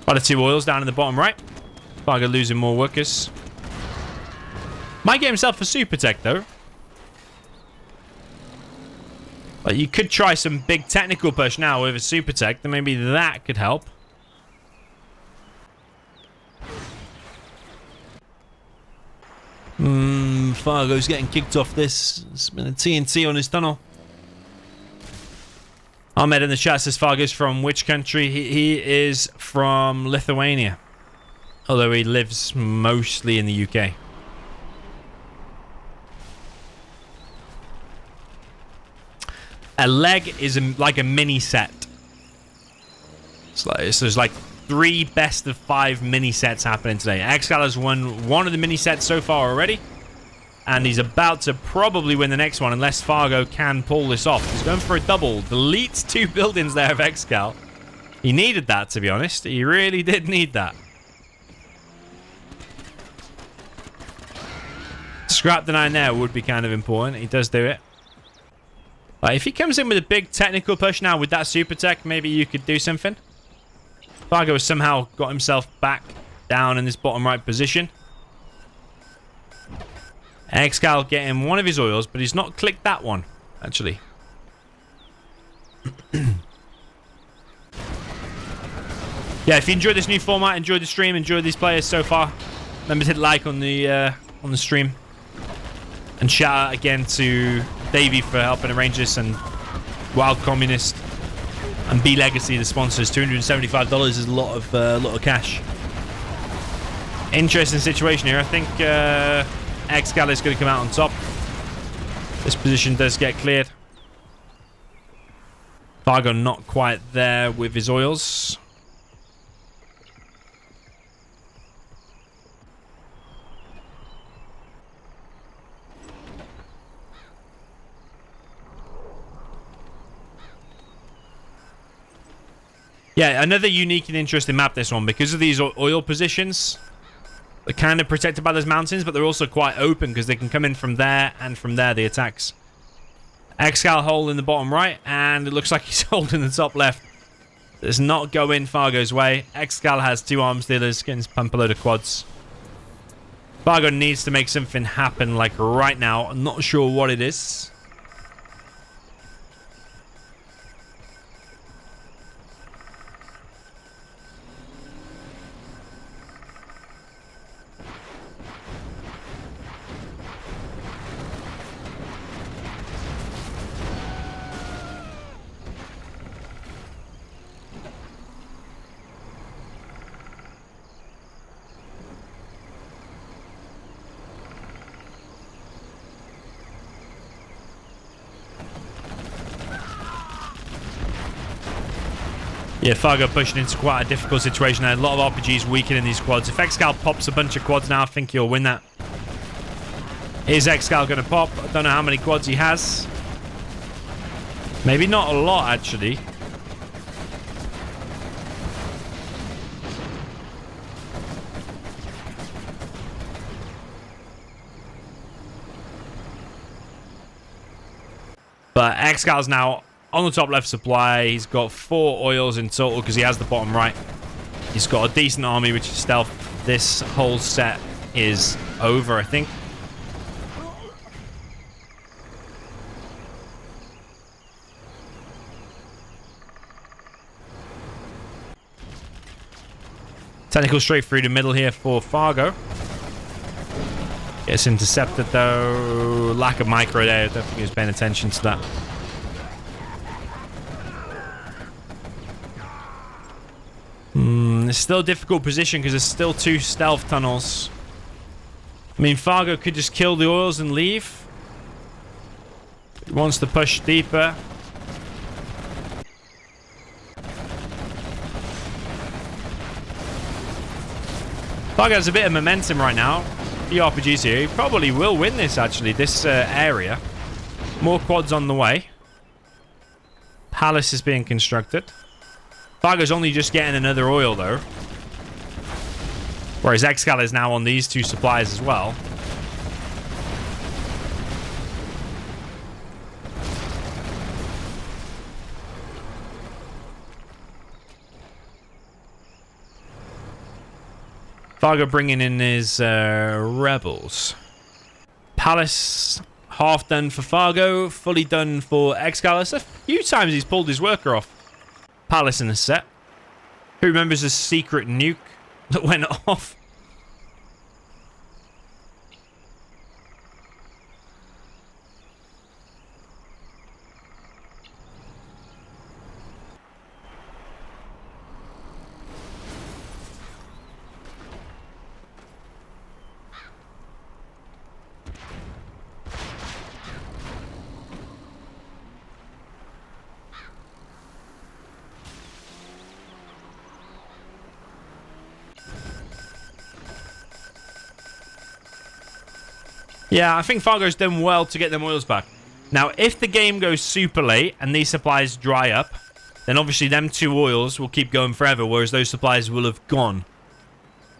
By the 2 oils down in the bottom right. Fargo losing more workers. Might get himself a super tech though. But you could try some big technical push now with a super tech. Then maybe that could help. Fargo's getting kicked off this. It's been a TNT on his tunnel. Ahmed in the chat says Fargo's from which country? He is from Lithuania. Although he lives mostly in the UK. A leg is like a mini set. So there's like 3 best of 5 mini sets happening today. ExCaL has won one of the mini sets so far already. And he's about to probably win the next one unless Fargo can pull this off. He's going for a double. Deletes 2 buildings there of ExCaL. He needed that, to be honest. He really did need that. Scrap the 9 there would be kind of important. He does do it. If he comes in with a big technical push now with that super tech, maybe you could do something. Fargo has somehow got himself back down in this bottom right position. ExCaL getting one of his oils, but he's not clicked that one, actually. Yeah, if you enjoyed this new format, enjoyed the stream, enjoyed these players so far, remember to hit like on the stream. And shout out again to Davey for helping arrange this, and Wild Communist and B Legacy, the sponsors. $275 is a lot of cash. Interesting situation here. I think ExCaL is going to come out on top. This position does get cleared. Fargo not quite there with his oils. Yeah, another unique and interesting map, this one, because of these oil positions. They're kind of protected by those mountains, but they're also quite open because they can come in from there and from there, the attacks. ExCaL hole in the bottom right, and it looks like he's holding the top left. Does not go in Fargo's way. ExCaL has 2 arms dealers, getting pump a load of quads. Fargo needs to make something happen, like right now. I'm not sure what it is. Yeah, Fargo pushing into quite a difficult situation there. A lot of RPGs weakening these quads. If ExCaL pops a bunch of quads now, I think he'll win that. Is ExCaL going to pop? I don't know how many quads he has. Maybe not a lot, actually. But ExCal's now on the top left supply. He's got 4 oils in total because he has the bottom right. He's got a decent army, which is stealth. This whole set is over, I think. Technical straight through the middle here for Fargo. Gets intercepted though. Lack of micro there. I don't think he was paying attention to that. It's still a difficult position because there's still 2 stealth tunnels. I mean, Fargo could just kill the oils and leave. He wants to push deeper. Fargo has a bit of momentum right now. The RPGs here. He probably will win this, actually, this area. More quads on the way. Palace is being constructed. Fargo's only just getting another oil, though. Whereas ExCaL is now on these 2 supplies as well. Fargo bringing in his rebels. Palace half done for Fargo, fully done for ExCaL. It's a few times he's pulled his worker off. Palace in the set. Who remembers the secret nuke that went off? Yeah, I think Fargo's done well to get them oils back. Now, if the game goes super late and these supplies dry up, then obviously them 2 oils will keep going forever, whereas those supplies will have gone.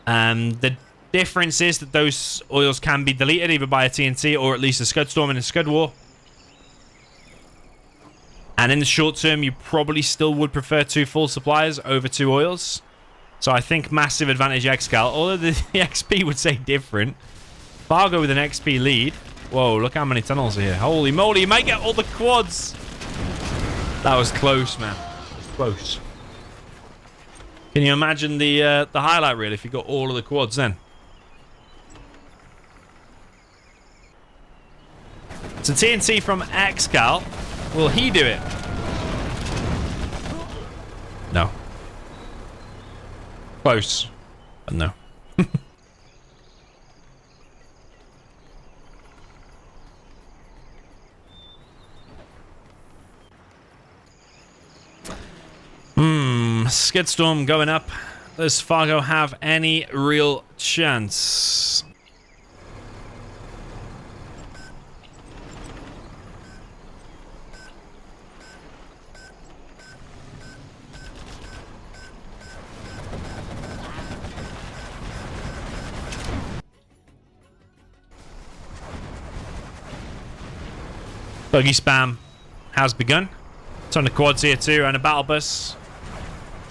The difference is that those oils can be deleted either by a TNT or at least a Scud Storm and a Scud War. And in the short term, you probably still would prefer 2 full supplies over 2 oils. So I think massive advantage ExCaL, although the XP would say different. Fargo with an XP lead. Whoa, look how many tunnels are here. Holy moly, you might get all the quads. That was close, man. It was close. Can you imagine the highlight reel if you got all of the quads then? So TNT from ExCaL. Will he do it? No. Close. But no. Skid Storm going up. Does Fargo have any real chance? Buggy spam has begun. Ton of quads here too, and a battle bus.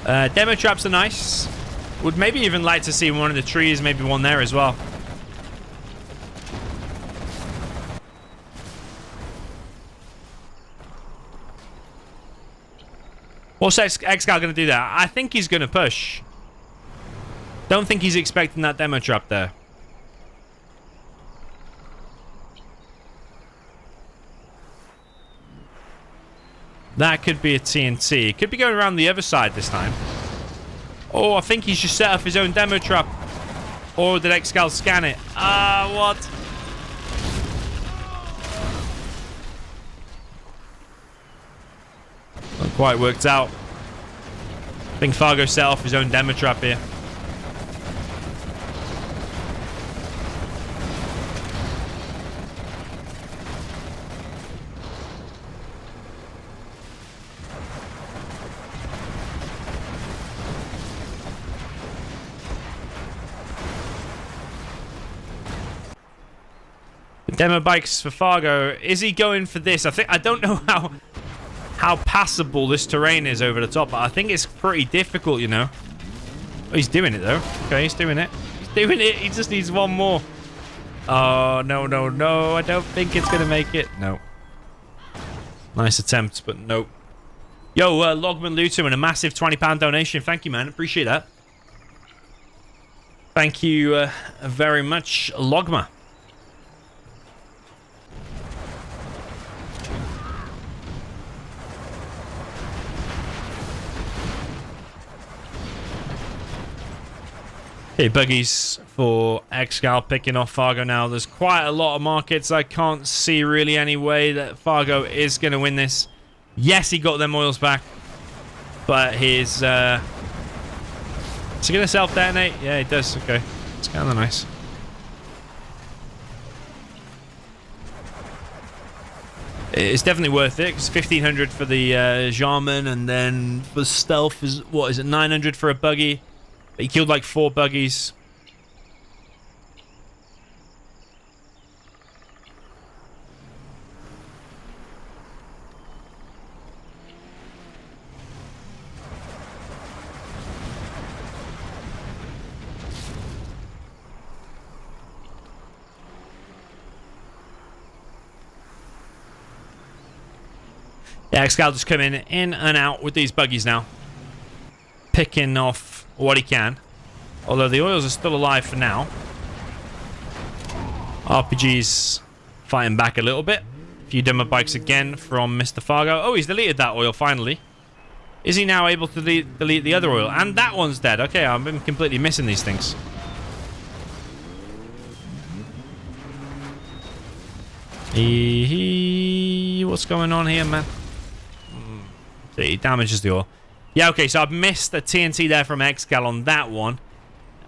Demo traps are nice. Would maybe even like to see one of the trees, maybe one there as well. What's ExCaL going to do there? I think he's going to push. Don't think he's expecting that demo trap there. That could be a TNT. Could be going around the other side this time. Oh, I think he's just set up his own demo trap. Or did ExCaL scan it? What? Not quite worked out. I think Fargo set off his own demo trap here. Demo bikes for Fargo. Is he going for this? I don't know how passable this terrain is over the top, but I think it's pretty difficult, you know. Oh, he's doing it though. Okay, he's doing it. He's doing it. He just needs one more. Oh, no, no, no. I don't think it's going to make it. No. Nice attempt, but no. Yo, Logman Luton and a massive £20 donation. Thank you, man. Appreciate that. Thank you very much, Logma. Okay, buggies for ExCaL picking off Fargo now. There's quite a lot of markets. I can't see really any way that Fargo is going to win this. Yes, he got them oils back. But his... is he going to self-detonate? Yeah, he does. Okay. It's kind of nice. It's definitely worth it. It's 1,500 for the Jarman, and then for stealth is, what is it, 900 for a buggy. He killed like 4 buggies. Yeah, ExCaL just coming in and out with these buggies now. Picking off what he can. Although the oils are still alive for now. RPG's fighting back a little bit. A few demo bikes again from Mr. Fargo. Oh, he's deleted that oil finally. Is he now able to delete the other oil? And that one's dead. Okay, I've been completely missing these things. What's going on here, man? He damages the oil. Yeah, okay, so I've missed a TNT there from ExCaL on that one.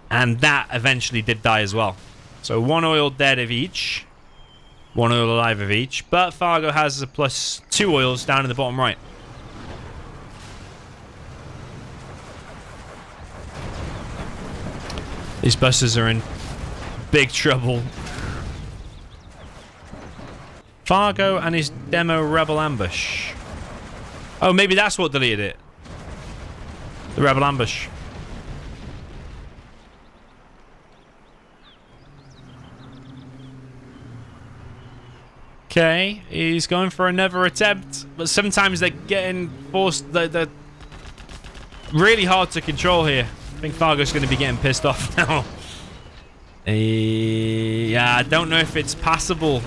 And that eventually did die as well. So 1 oil dead of each. 1 oil alive of each. But Fargo has a +2 oils down in the bottom right. These busters are in big trouble. Fargo and his demo Rebel Ambush. Oh, maybe that's what deleted it. The Rebel Ambush. Okay, he's going for another attempt, but sometimes they're getting forced. They're really hard to control here. I think Fargo's going to be getting pissed off now. Yeah, I don't know if it's passable.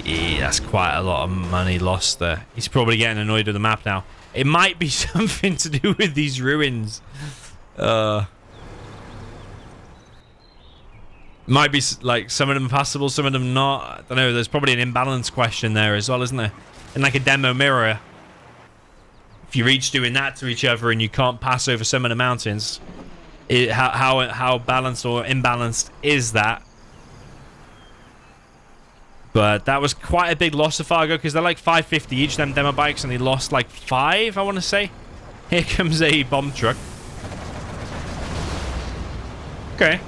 Yeah, that's quite a lot of money lost there. He's probably getting annoyed with the map now. It might be something to do with these ruins. Might be like some of them passable, some of them not. I don't know. There's probably an imbalance question there as well, isn't there? In like a demo mirror, if you're each doing that to each other and you can't pass over some of the mountains, how balanced or imbalanced is that? But that was quite a big loss to Fargo because they're like 550 each, them demo bikes, and he lost like 5, I want to say. Here comes a bomb truck. Okay.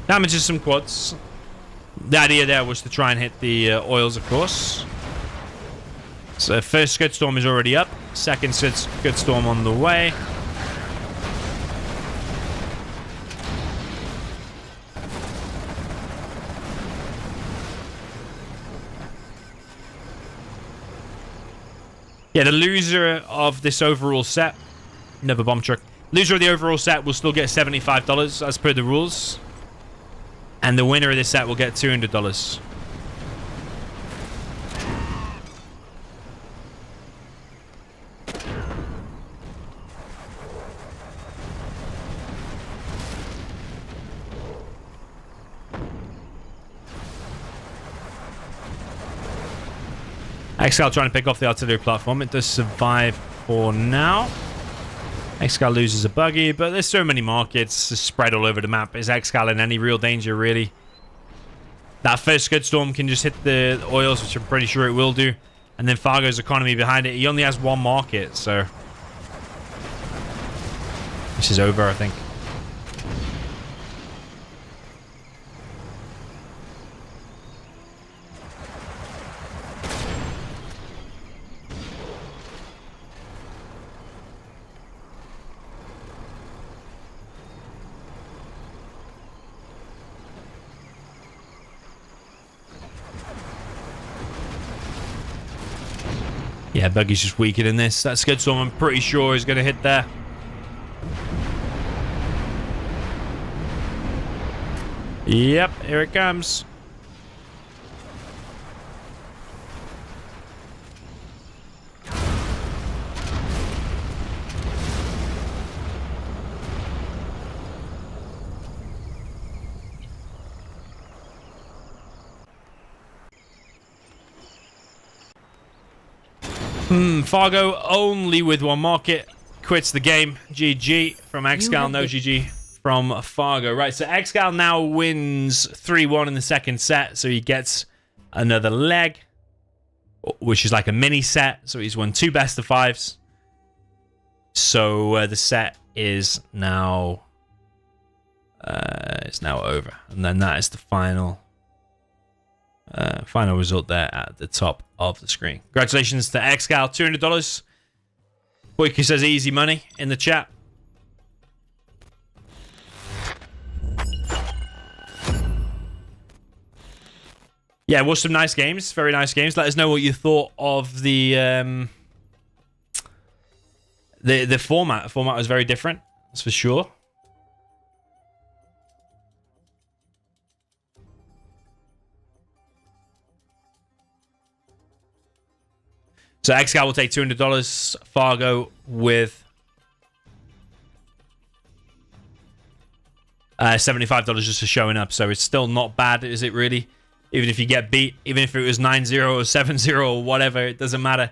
Damages some quads. The idea there was to try and hit the oils, of course. So first Scud Storm is already up. Second Scud Storm on the way. Yeah, the loser of this overall set, another bomb truck. Loser of the overall set will still get $75 as per the rules. And the winner of this set will get $200. ExCaL trying to pick off the artillery platform. It does survive for now. ExCaL loses a buggy, but there's so many markets spread all over the map. Is ExCaL in any real danger, really? That first Scud Storm can just hit the oils, which I'm pretty sure it will do. And then Fargo's economy behind it. He only has one market, so... this is over, I think. Yeah, Buggy's just weaker than this. That Scud Storm, I'm pretty sure, is going to hit there. Yep, here it comes. Fargo only with one market quits the game. GG from ExCaL, no GG from Fargo. Right, so ExCaL now wins 3-1 in the second set, so he gets another leg, which is like a mini set. So he's won 2 best of 5s. So the set is now over, and then that is the final result there at the top of the screen. Congratulations to ExCaL, $200. Boyka says easy money in the chat. Yeah, it was some nice games, very nice games. Let us know what you thought of the format. The format was very different, that's for sure. So ExCaL will take $200. Fargo with $75 just for showing up. So it's still not bad, is it really? Even if you get beat, even if it was 9-0 or 7-0 or whatever, it doesn't matter.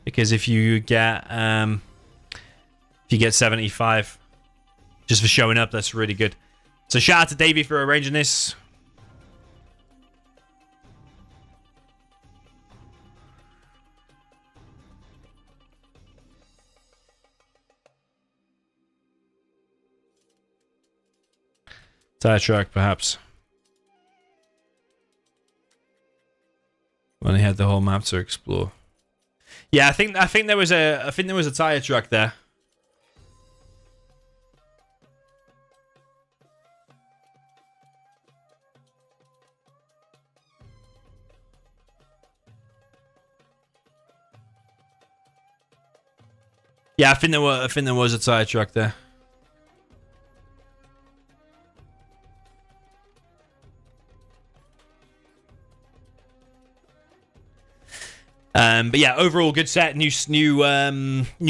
Because if you get 75 just for showing up, that's really good. So shout out to Davey for arranging this. Tire track, perhaps. When he had the whole map to explore. Yeah, I think there was a tire track there. Yeah, I think there was a tire track there. But yeah, overall good set. New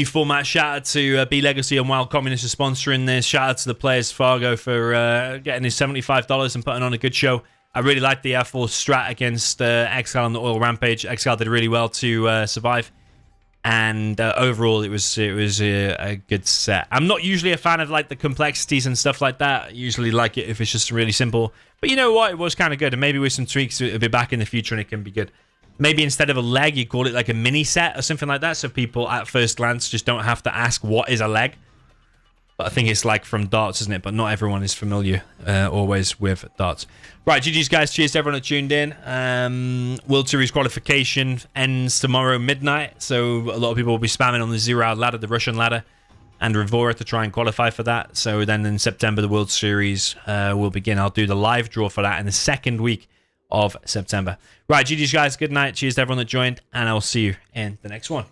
format. Shout out to B Legacy and Wild Communist for sponsoring this. Shout out to the players Fargo for getting his $75 and putting on a good show. I really liked the Air Force strat against ExCaL on the Oil Rampage. ExCaL did really well to survive. And overall, it was a good set. I'm not usually a fan of like the complexities and stuff like that. I usually like it if it's just really simple. But you know what? It was kind of good. And maybe with some tweaks, it'll be back in the future and it can be good. Maybe instead of a leg, you call it like a mini set or something like that. So people at first glance just don't have to ask what is a leg. But I think it's like from darts, isn't it? But not everyone is familiar always with darts. Right, GG's guys. Cheers to everyone that tuned in. World Series qualification ends tomorrow midnight. So a lot of people will be spamming on the 0-hour ladder, the Russian ladder, and Rivora to try and qualify for that. So then in September, the World Series will begin. I'll do the live draw for that in the second week of September. Right, GG's guys. Good night. Cheers to everyone that joined. And I'll see you in the next one.